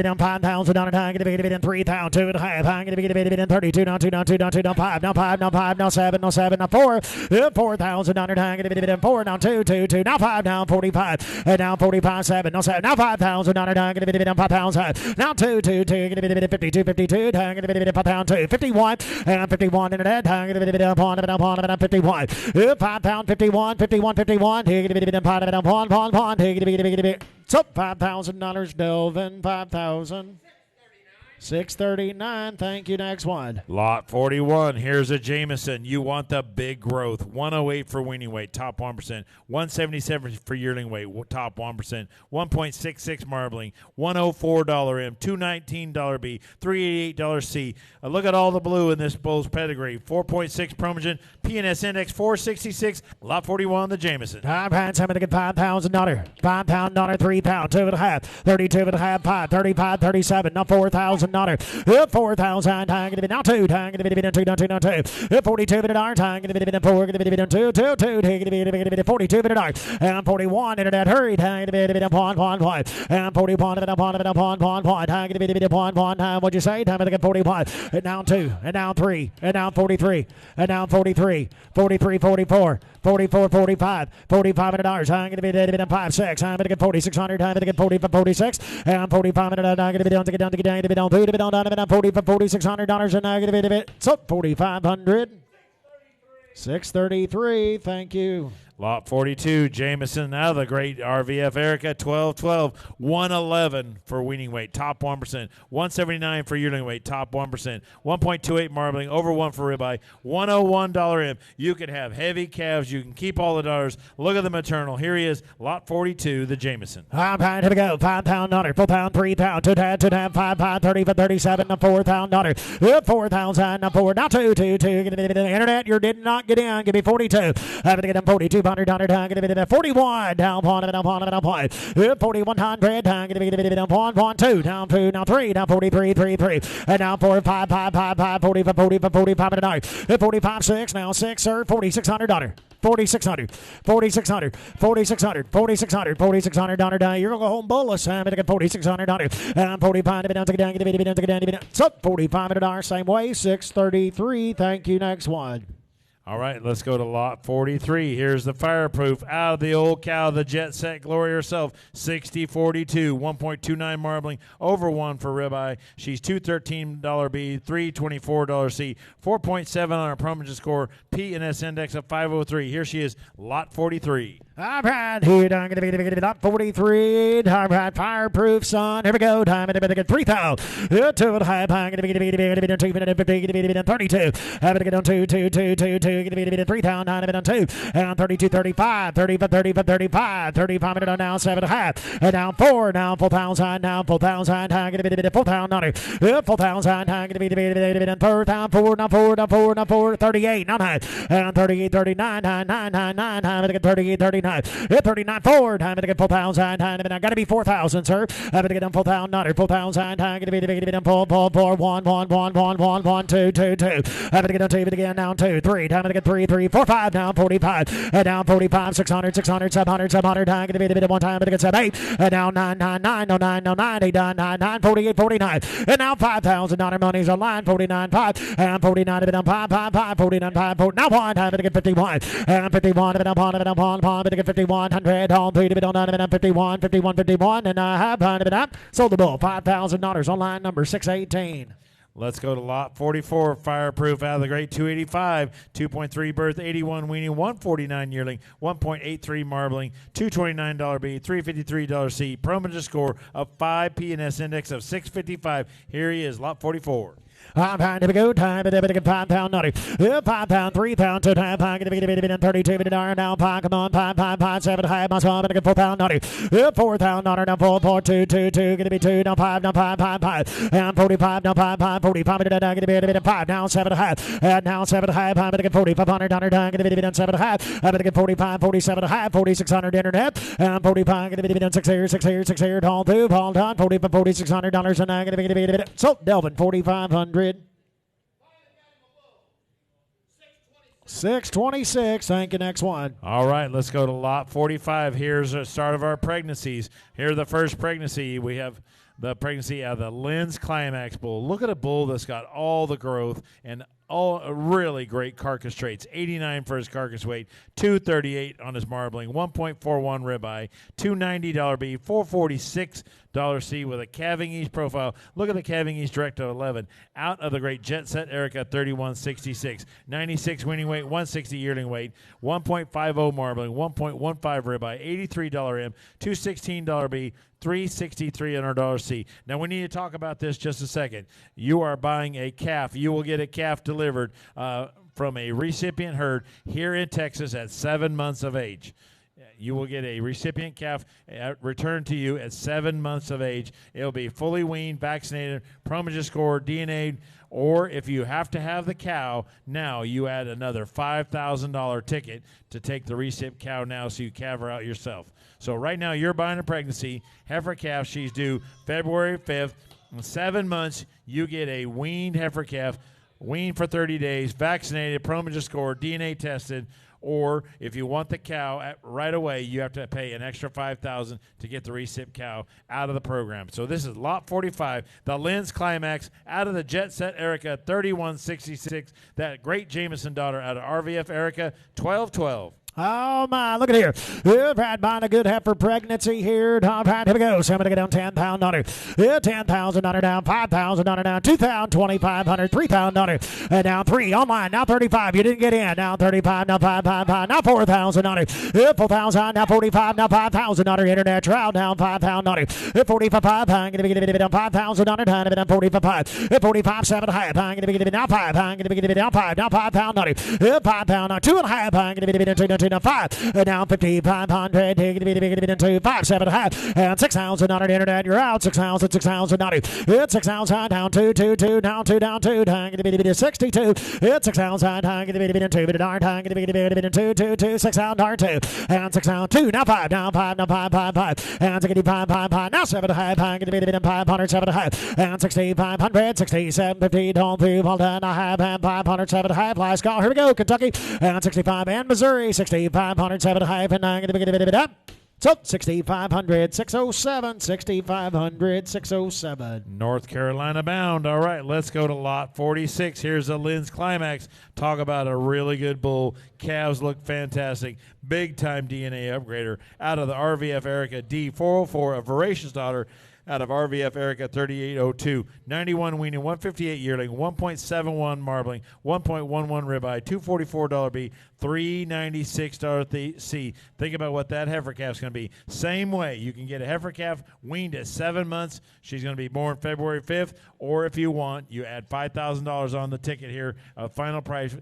down $5,000. Time going to be down 3,000. 2.5. Time going to be down 32. Now 2. Now 2. Now 2. Now 5. Now 5. Now 5. Now 7. Now 7. Now 4. $4,000. Time going to be down 4. Now 2. 2. 2. Now 5. Now 45. And now 45. 7. Now 7. Now $5,000. Time going to be down 5,000. Now 2. 2. 2. Going to be down 52. 52. Time going to be down 5,000. 51. And 51 in the net. Time going to be down 51. 5 pound 51. 51. 51. Here going to be down 5. So $5,000, Delvin. 5,000. 639. Thank you. Next one. Lot 41. Here's a Jameson. You want the big growth. 108 for weaning weight, top 1%. 177 for yearling weight, top 1%. 1.66 marbling. $104 M. $219 B. $388 C. Look at all the blue in this bull's pedigree. 4.6 Promogen. P&S Index 466. Lot 41. The Jameson. I'm going to get $5,000. $5,000. 3,000. 2.5. 32.5. 5. 35. 37. Now $4,000. $4,000. Time going to be down 2. Time going to be down 2. Down 2. Down 2. $42. Time going to be down 4. Going to be down 2. 2. 2. Going to be $42. And 41. Internet. Hurry. Time going to be down 1. And 41. Time going to be down 1. What'd you say? Time going to get 41. And down 2. And down 3. And down 43. And down 43. 43. 44. 44, 45, $4,500. I'm going to be down 5, 6. I'm going to get 4,600. I'm going to get 45, 46. And I'm 4,500. I'm going to be down to get down to 2 to be down 40 for $4,600. And I'm going to be so 4,500. 633. Thank you. Lot 42, Jameson, out of the great RVF Erica, 12-12, 111 for weaning weight, top 1%, 179 for yearling weight, top 1%, 1.28 marbling, over 1 for ribeye, $101 M. You can have heavy calves. You can keep all the daughters. Look at the maternal. Here he is, lot 42, the Jameson. All right, here we go. $5,000, 4 pound, 3 pound, 2 pound, 5 pound, 30 for 37, $4,000, 4,000, now 4, now 2, internet, you did not get in. Give me 42. I'm going to get them 42. $41 down, going to be 41 down, 4,100 down, going to be down 1, 2 down, 2 now 3 down, 43, 3, and now 4, 5, 40 for 45 and a night, 45, 6 now 6 sir, $4,600. 4,600 down. You're gonna go home bullish. I'm gonna get $4,600. And 45 to be down, so $4,500 same way. 633. Thank you. Next one. All right, let's go to lot 43. Here's the fireproof out of the old cow, the Jetset Glory herself, 6042, 1.29 marbling, over 1 for ribeye. She's $213 B, $324 C, 4.7 on her Promogen score, P&S Index of 503. Here she is, lot 43. All right, here I'm going to be lot 43. All right, fireproof, son. Here we go. Time to get 3,000. 2 and a half. I'm going to be 2 minutes 50. Going to be 32. I'm going to get on 2. Going to be 3,000. I'm going to 2. And 32, 35. 30 for 35. 35 minutes now 7 and a half. And now 4. Now 4,000. Now 4,000. I'm going to be 4,000. 4,000. I'm going to be 4,000. 4. Now 4. 38. Now 9. And 38, 39. 9. I'm going to get 38, 39. 39 forward. I'm going to get 4,000. I'm going to be 4,000, sir. I'm going to get down 4,000. 4,000. I'm going to be down 4. 1, 2. I'm going to get down 2 again. Down 2, 3. I'm going to get 3, 4, 5. Down 45. And down 45. 600, 700. I'm going to be 1 time. I'm going to get 7, 8. And now 9, 8, 9, 48, 49. And now $5,000 money's on line. 49, 5. And 49. I'm down 5. 49, 5. Now 1. I'm going to get 51. And 51. I'm going to get 5,100 on 3 to be done. 51, and I have sold the bull. $5,000 on line number 618. Let's go to lot 44, fireproof out of the great 285, 2.3 birth, 81 weaning, 149 yearling, 1.83 marbling, $229 B, $353 C, Promogen score of 5, P&S Index of 655. Here he is, lot 44. I'm trying to go time, but they get 5 pound naughty. 5 pound, 3 pound, 2 time, I'm going to be 32 minute hour now. Come on, 5, 7 high, my son, I'm going to get 4 pound naughty. 4 pound naughty now, 4, 2, going to be 2, now 5, and 45, now 5, 45 minute, I'm going to be 5, now 7 high, and now 7 high, I'm going to get 4,500, I'm going to be 7 high, I'm going to get 45, 47 high, 4,600 internet, and 45, going to be 6 here, all through, all done, $4,600, and I'm going to be so Delvin, 4,500. 626. Thank you. Next one. All right, let's go to lot 45. Here's the start of our pregnancies. Here's the first pregnancy. We have the pregnancy of the Lynn's Climax bull. Look at a bull that's got all the growth and all really great carcass traits. 89 for his carcass weight, 238 on his marbling, 1.41 ribeye, $290 B, $446 C with a calving ease profile. Look at the calving ease direct to 11. Out of the great Jetset Erica, 3166, 96 weaning weight, 160 yearling weight, 1.50 marbling, 1.15 ribeye, $83 M, $216 B, $363 C. Now, we need to talk about this just a second. You are buying a calf. You will get a calf delivered from a recipient herd here in Texas at 7 months of age. You will get a recipient calf returned to you at 7 months of age. It'll be fully weaned, vaccinated, Promega scored, DNA'd, or if you have to have the cow, now you add another $5,000 ticket to take the recip cow now so you calve her out yourself. So right now you're buying a pregnancy, heifer calf. She's due February 5th. In 7 months, you get a weaned heifer calf, weaned for 30 days, vaccinated, Promega scored, DNA tested. Or if you want the cow right away, you have to pay an extra $5,000 to get the recip cow out of the program. So this is lot 45, the Lynn's Climax out of the Jetset Erica, 3166. That great Jameson daughter out of RVF Erica, 1212. Oh, my. Look at here. Good, right, buying a good heifer pregnancy here. All right, here we go. So I'm going to get down 10-pound daughter. Yeah, $10,000 down, $5,000 down, $2,000, $2,500, $3,000 and down 3 online. Now 35. You didn't get in. Now 35. Now 5, now $4,000. Yeah, 4,000. Now 45. Now $5,000 internet trial down $5,000. Yeah, 45. I'm going to be getting down $5,000 down 45. 45. 7 high. I'm going to be getting down 5. I'm going to be getting down 5. Now £5. Yeah, £5. Now 2.5. I'm going to be getting down now 5, now 5,500, take it to 5, 7, and $6,000 internet, you're out, 6,000, it's 6,000, down 2, down 2, down 2, down 62, it's 6,000, down 2, $2, 6,000, 2, and 6,000, 2, now 5, now 5, and 65, now 7, 500, 7, and 6,500, 6750, don't be all done, I have, and 500, 7, last call, here we go, Kentucky, and 65, and Missouri, 6,500, 7, and I'm going to get it up. So 6,500, 607, 6,500, 607. North Carolina bound. All right, let's go to lot 46. Here's the Lynn's Climax. Talk about a really good bull. Calves look fantastic. Big-time DNA upgrader. Out of the RVF Erica D404, a voracious daughter. Out of RVF Erica 3802, 91 weaning, 158 yearling, 1.71 marbling, 1.11 ribeye, $244 B, $396 C. Think about what that heifer calf's going to be. Same way, you can get a heifer calf weaned at 7 months. She's going to be born February 5th. Or if you want, you add $5,000 on the ticket here, final price,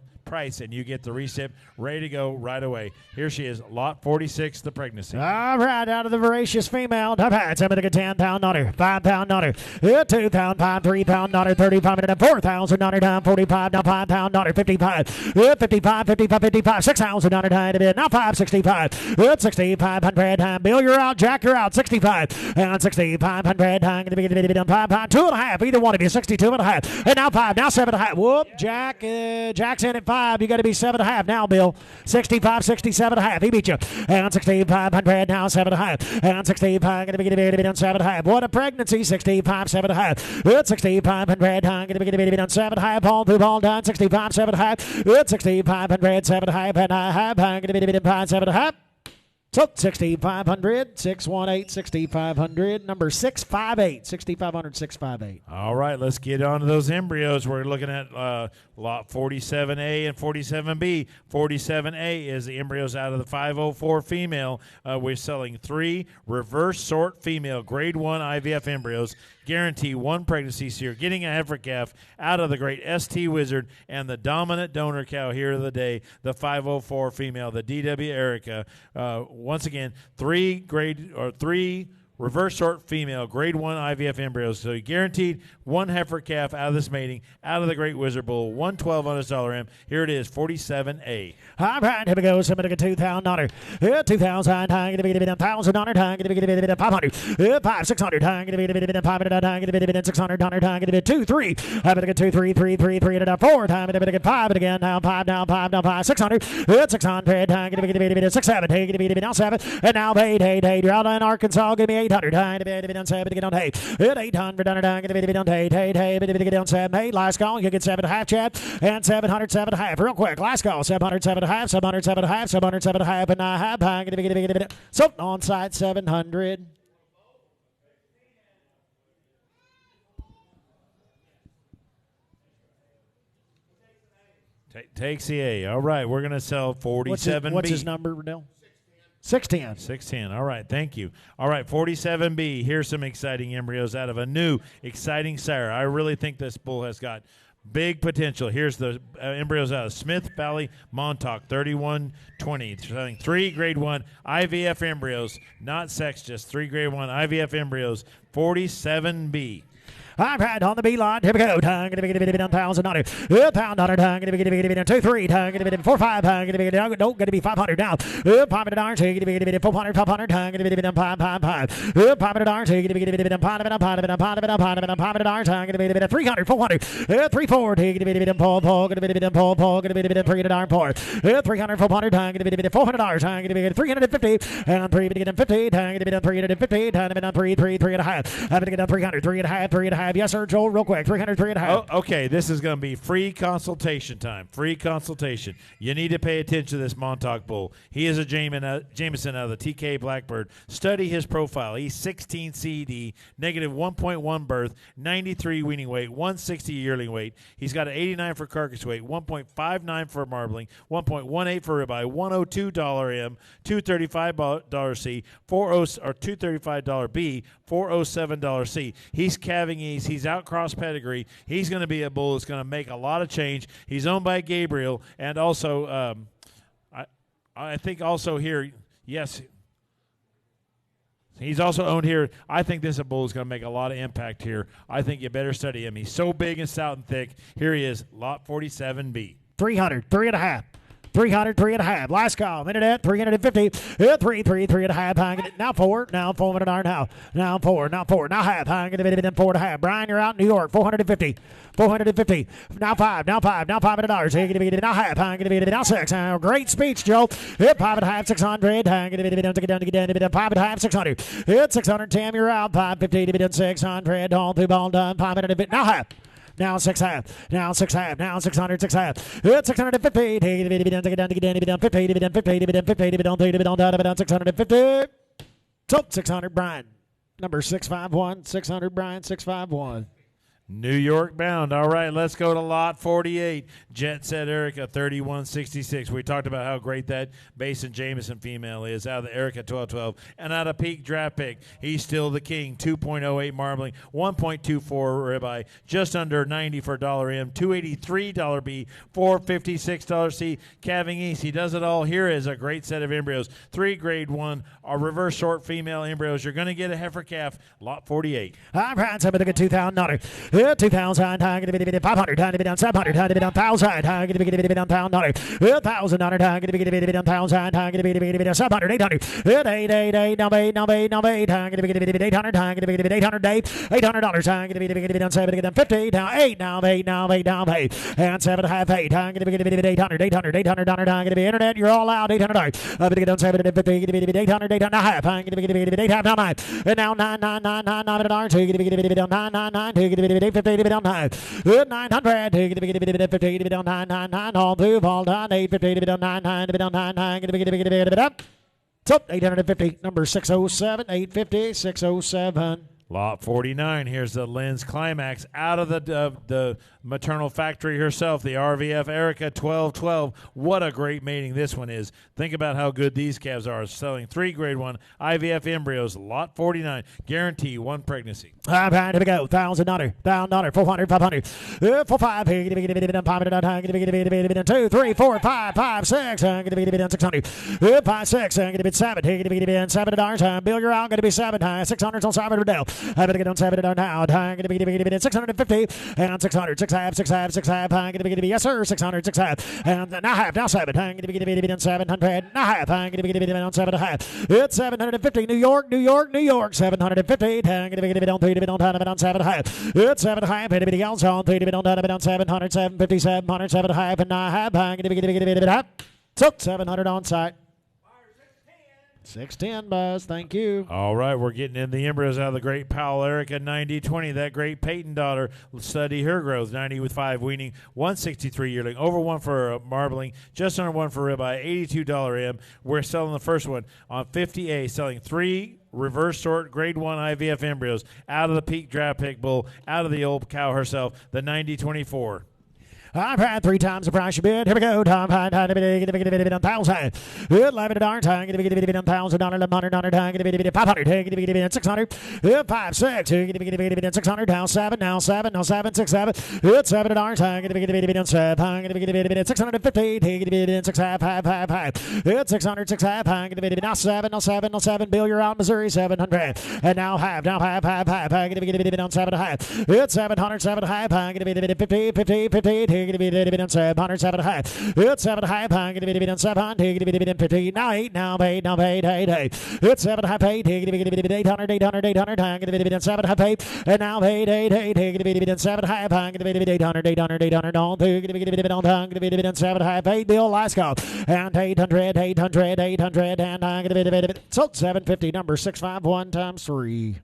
and you get the recip ready to go right away. Here she is, lot 46, the pregnancy. All right, out of the voracious female. All right, so I'm going to get 10-pound daughter, 5-pound daughter, 2-pound, 5, 3-pound daughter, 35, and 4,000 daughter down, 45, now 5-pound daughter, 55, 55, 55, 55, 6,000 daughter down, now 565, 6,500, Bill, you're out, Jack, you're out, 65, and 6,500, going to be 5 pound, 2.5, either one of you, 62.5, and now 5, now 7.5. Whoop, Jack's in at 5. You got to be 7.5 now, Bill. 65, 67.5. He beat you. And 6,500 now 7.5. And 65 going to be done 7.5. What a pregnancy. 65, 7.5. It's 6,500 going to be done 7.5. Ball through ball done. 65, 7.5. It's 6,500 7.5 and a half. Going to be done 7.5. So 6,500, 618, 6,500, number 658, 6,500, 658. All right, let's get on to those embryos. We're looking at lot 47A and 47B. 47A is the embryos out of the 504 female. We're selling 3 reverse sort female grade 1 IVF embryos. Guarantee 1 pregnancy, so you're getting a heifer calf out of the great ST Wizard and the dominant donor cow here of the day, the 504 female, the DW Erica. Once again, 3 reverse short female, grade 1 IVF embryos. So you guaranteed one heifer calf out of this mating, out of the Great Wizard Bull, 112 on his $M. Here it is, 47A. All right, here we go. Somebody get $2,000. 2,000. Going to be $1,000. Going to be 500. 5, 600. Going to be 500. Going to be 600. Going to be 2, 3. I'm going to get 2, 3, 3, 3, 3, 4. Time to get 5 again. Now 5, now 5, now 5, 600. 600. Going to be 6, 7. Going to be now 7. And now 8, 8, 8. You're out in Arkansas. Give me 800. Going to be down 7 to get on 8. 800. Going to be down 8, 8, 8. To get down 7, 8. Last call. You get 7.5, Chad. And 700, 7.5. Real quick. Last call. 700, 7.5. 700, 7.5. 700, 7.5. And I have. Going to be so on side 700. Takes the A. All right, we're going to sell 47B. What's his number, Renell? 610. 610. All right, thank you. All right, 47B. Here's some exciting embryos out of a new, exciting sire. I really think this bull has got big potential. Here's the embryos out of Smith Valley Montauk, 3120. Selling 3 grade 1 IVF embryos, not sex, just 3 grade 1 IVF embryos, 47B. All right, on the B line, here we go. Going to be $1,000. $1,000. Going to be 2, 3. Going to be 4, 5. Going to be going to be 500 now. $500. Going to be 400. 500. Going to be 5, 5, 5. $500. Going to be 500. Going to be 300. 400. 3, 4. Going to be 4. Going to be 4. Going to be 300. 4. 300. 400. Going to be $400. Going to be 350. And 3 to get 50. Going to be 350. Going to be 3, 3 and a half. I'm going to get 300. 3 and a half. 3 and a half. Yes, sir, Joel, real quick. 300, 3 and a half. Oh, okay, this is going to be free consultation time. Free consultation. You need to pay attention to this Montauk bull. He is a Jameson out of the TK Blackbird. Study his profile. He's 16 CD, negative 1.1 birth, 93 weaning weight, 160 yearling weight. He's got an 89 for carcass weight, 1.59 for marbling, 1.18 for ribeye, $102 M, $235 C, $235 B, $407 C. He's calving ease. He's out cross pedigree. He's going to be a bull that's going to make a lot of change. He's owned by Gabriel, and also I think also here, yes, he's also owned here. I think this bull is going to make a lot of impact here. I think you better study him. He's so big and stout and thick. Here he is, lot 47B. 300, 3 and a half. 300, 3 and a half. Last call. Minute at 350. 3, 3, 3 and a half. Now 4. Now 4 minute now. Now 4. Now 4. Now half. I'm going to be 4 and a half. Brian, you're out in New York. 450. 450. Now 5. Now 5. Now $500. You're going to be now half. I'm going to be now 6. Great speech, Joe. 5 and a half. 600. I'm going to be down to get down to get down to 5 and a half. 600. 600. Tam, you're out. 550 to be done. 600. All 2 ball done. 550. Now half. Now 6 half. Now 6 half. Now 600. 6 half. 650. Take it to be done. Take it down. To get down. To be done. 50. To be done. 50. To be done. 50. To be done. 30. To be done. To be done. 650. So 600. Brian. Number 651. 600. Brian. 651. New York bound. All right, let's go to lot 48. Jetset Erica, 3166. We talked about how great that Basin Jameson female is out of the Erica 1212 and out of Peak Draft Pick. He's still the king. 2.08 marbling, 1.24 ribeye, just under 90 for $M, $283 B, $456 C. Calving East. He does it all. Here is a great set of embryos. 3 grade 1, a reverse short female embryos. You're going to get a heifer calf. Lot 48. All right, so I'm going to get $2,000. 2,000, I'm going to be 500, I'm going to be down 700, I'm going to be down 1,000, I'm going to be down $1,000, $1,000, I'm going to be down 1,000, I'm going to be down 700, 800, 888, now 8, I'm going to be 800, I'm going to be 800, $800, I'm going to be down 7, down 50, down 8, now 8, now 8, down 8, and 7 half 8, I'm going to be 800, $800, I'm going to be internet, you're all out, $800, I'm going to get down 7, 50, I'm going to be 800, now half, I'm going to be 8 half, now 9, and now 9, $9, $9, so you're going to be down 9, 9, 9, you're going to be 50 to be down 9. 900 to be 50 to be down 9, 9, 9. All through, all done. 850 to be down 9, 9 to be down 9, 9. Going to be up. So 850, number 607, 850, 607. Lot 49. Here's the Lens Climax out of the maternal factory herself, the RVF Erica 1212. What a great mating this one is. Think about how good these calves are. Selling 3 grade 1 IVF embryos, lot 49. Guarantee 1 pregnancy. All right, here we go. $1,000, $400, 500, 4, 5, 2, 3, 4, 5, 5, 6, 600, 5, 6, 7, $7, Bill, you're out, going to be 7, 600 on 7 now. I'm going to get on 7 now. Going to be 650 and 600, 6 half, 6 half, 6 half. I'm going to be yes sir, 600, 6 half, and now half, now 7. I'm going to be 700, now half. I'm going to be on 7 half. It's 750. New York, New York, New York. 750. I'm going to be on 3 on time on 7 half. It's 7 half. Anybody else on 3 on time on 700, 750, 700, 7 half, and 9 half. I'm going to be half. So 700 on site. 610, Buzz. Thank you. All right, we're getting in the embryos out of the great Powell Erica 9020. That great Peyton daughter. Study her growth. 90 with 5 weaning, 163 yearling, over 1 for marbling, just under 1 for ribeye, $82 M. We're selling the first one on 50A, selling 3 reverse sort grade 1 IVF embryos out of the peak draft pick bull, out of the old cow herself, the 9024. I've had 3 times the price you bid. Here we go. Tom, $1,000. $11 darn time. $1,000. $1100. $500. $600. 5, 6. $600. Now 7. Now 7. Now 7. 6, 7. It's $7 time. $7. 650. $6 half. 5, 5, 5. It's $600. 6 half. Now 7. Now 7. Now 7. Bill, you're out, Missouri. $700. And now half. Now half. 5, 5. On 7 half. It's $700. 7 half. 50. 50. 50. Going to be on 700, 7 half. It's 7 half. Going to be on 700. Going to be on 50. Now 8. Now paid. Now paid. 8. It's 7 half paid. Going to be 800, 800, 800. Going to be on 7 half paid. And now paid 8. Going to be on 7 half. Going to be 800, 800, 800. On 2. Going to be on 7 half paid. Bill, last call. And 800, 800, 800. And going to be so 750. Number 651 times 3.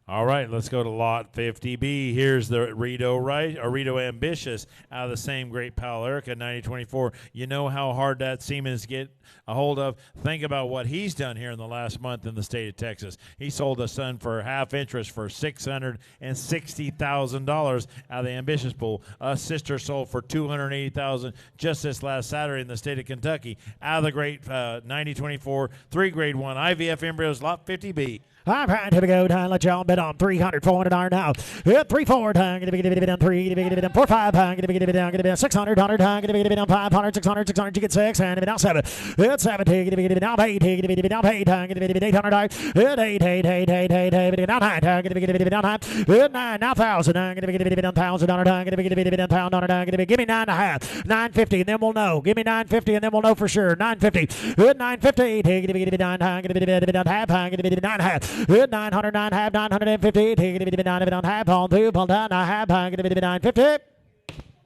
All right, let's go to lot 50B. Here's the Rito Ambitious out of the same great Powell Erica 9024. You know how hard that semen is to get a hold of. Think about what he's done here in the last month in the state of Texas. He sold a son for half interest for $660,000 out of the Ambitious pool. A sister sold for $280,000 just this last Saturday in the state of Kentucky out of the great 9024 3 grade 1 IVF embryos lot 50B. All right, here we go. Time let y'all bet on 300, 400 now. 3, 4. Time going to be on 3. Going to be on 4, 5. Time going to be on 600, 100. Time going to be on 500, 600, 600. You get 6. And now 7. It's 7. Going to be now 8. Going to be now 8. Time going to be $800. It's 8, 8, 8, 8, 8, 8. Now 9. Time going to be now 9. 9 now 1,000. Time going to be on $1,000. Time going to be £1,000. Time going to be give me 9.5. 950, and then we'll know. Give me 950, and then we'll know for sure. 950. 950. Going to be 9. Time going to be on half. Time going to be 9.5. 900, 9 half, 950. Take it to be 9 on half, on 2, on down, 9 half, going to be 950.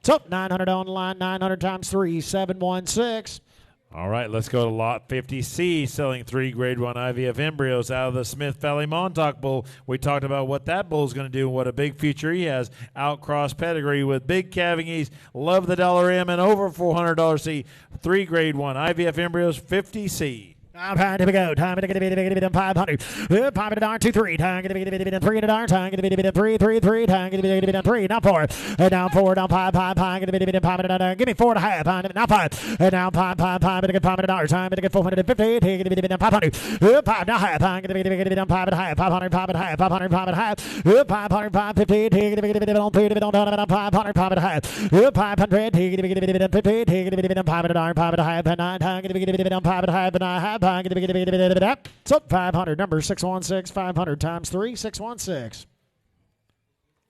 So 900 on the line, 900 times 3, 716. All right, let's go to lot 50C, selling 3 grade 1 IVF embryos out of the Smith Valley Montauk bull. We talked about what that bull is going to do and what a big future he has. Outcross pedigree with big calving ease. Love the $M and over $400 C. 3 grade 1 IVF embryos 50C. All right, here we go. Time to get a 500. 500 2 3. Time to get a 3 time. Time to get a 3 3 3. Time to get a 3. Now 4. Now 4. Now 5 5 5. Going to be 500. Give me 4.5. Now 5. Now 5 5 5. To get $500. Time to get 450. Take it to be 500. 5 now half. Time to get 5.5. 500 5.5. 500 5.5. 500 550. Take it to be on 3 to be on 500 5.5. 500. Take it to be 50. Take it to be 500. 5.5. 9. Time to get 5.5. 9. So 500, number 616, 500 times 3, 616.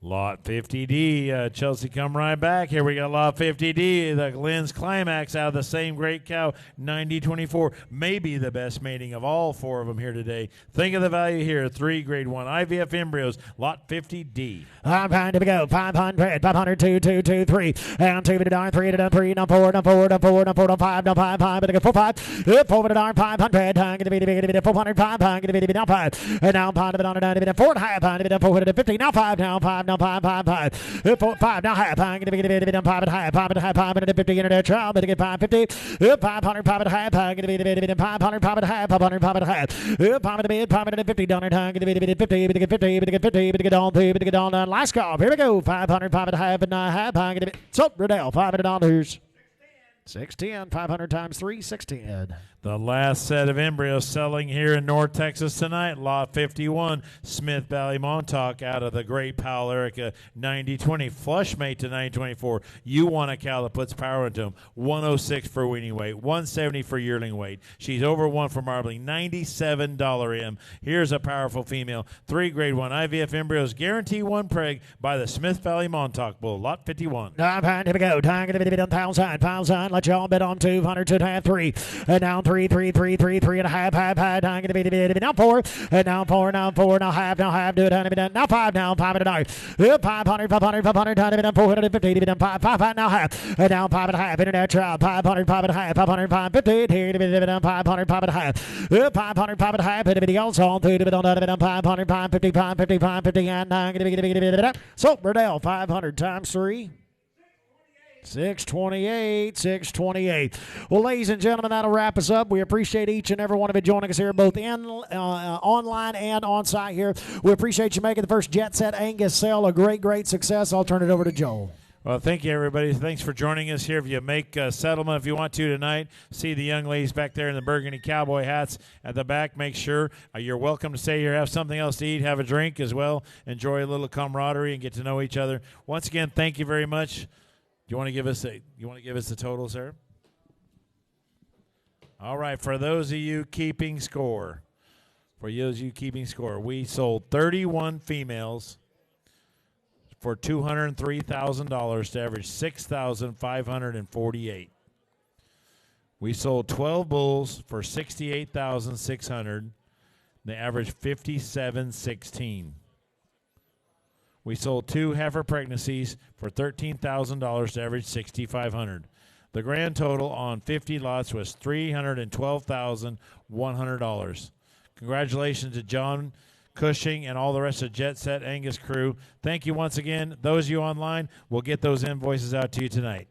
Lot 50D, Chelsea, come right back. Here we got lot 50D, the Glenn's Climax out of the same great cow, 9024. Maybe the best mating of all 4 of them here today. Think of the value here, 3 grade 1 IVF embryos, lot 50D. All right, here we go. 500, 500, 2, 2, 2, 3. And 2 to darn, 3 to 3, now 4, now 4, now 4, now 4, now 5, now 5, 5, but I get 4, 5. 4 to darn, 500. I'm going to be 400, 5, I'm going to be now 5. And now 5 to be on 4 and a half, I'm going to be 450, now 5, now 5. now 5, 5, 5. 4, 5, now half. I'm going to be 5 and a half, 5 and a half, 550 into that trial. Better get 550. 500, 5 and a half. I'm going to be 500, 5 and a half, 500, 5 and a half. 5 to bid, 550 down there. I'm going to be 50, better get 50, better get 50, better get on 2, better get on last call. Here we go. 500, 5 and a half, and a half. I'm going to be so Riddell, $500. 610, 500 times 3, 610. The last set of embryos selling here in North Texas tonight. Lot 51, Smith Valley Montauk out of the Great Powell Erica 90-20. Flush mate to 924. You want a cow that puts power into them. 106 for weaning weight, 170 for yearling weight. She's over 1 for marbling, $97 M. Here's a powerful female. 3 grade 1 IVF embryos. Guarantee 1 preg by the Smith Valley Montauk Bull. Lot 51. Here we go. Time to be done. Pound sign. Let y'all bet on 200, 2.5, 3. And now 3, 3 and a half. I'm going to be now 4. And now 4, now half, do it, honey, be done. Now 5, now 5 and a half. 500, 500, time to be done. 450 to be done. 5, 5, now half. And now 5 and a half. Internet trial. 500, 5 and a half. 500, 550. Here to be done. 500, 5 and a half. 500, 5 and a half. And the else on 2 to be done. 500, 550, 550, 550. And I'm going to be done. So, Burdell, 500 times 3. 628. Well, ladies and gentlemen, that'll wrap us up. We appreciate each and every one of you joining us here, both in online and on site here. We appreciate you making the first Jetset Angus sale a great success. I'll turn it over to Joel. Well, thank you, everybody. Thanks for joining us here. If you make a settlement, if you want to tonight, see the young ladies back there in the burgundy cowboy hats at the back. Make sure you're welcome to stay here, have something else to eat, have a drink as well. Enjoy a little camaraderie and get to know each other. Once again, thank you very much. You want to give us the total, sir? All right, for those of you keeping score, we sold 31 females for $203,000 to average $6,548. We sold 12 bulls for $68,600. They averaged $57,16. We sold 2 heifer pregnancies for $13,000 to average $6,500. The grand total on 50 lots was $312,100. Congratulations to John Cushing and all the rest of Jetset Angus crew. Thank you once again. Those of you online, we'll get those invoices out to you tonight.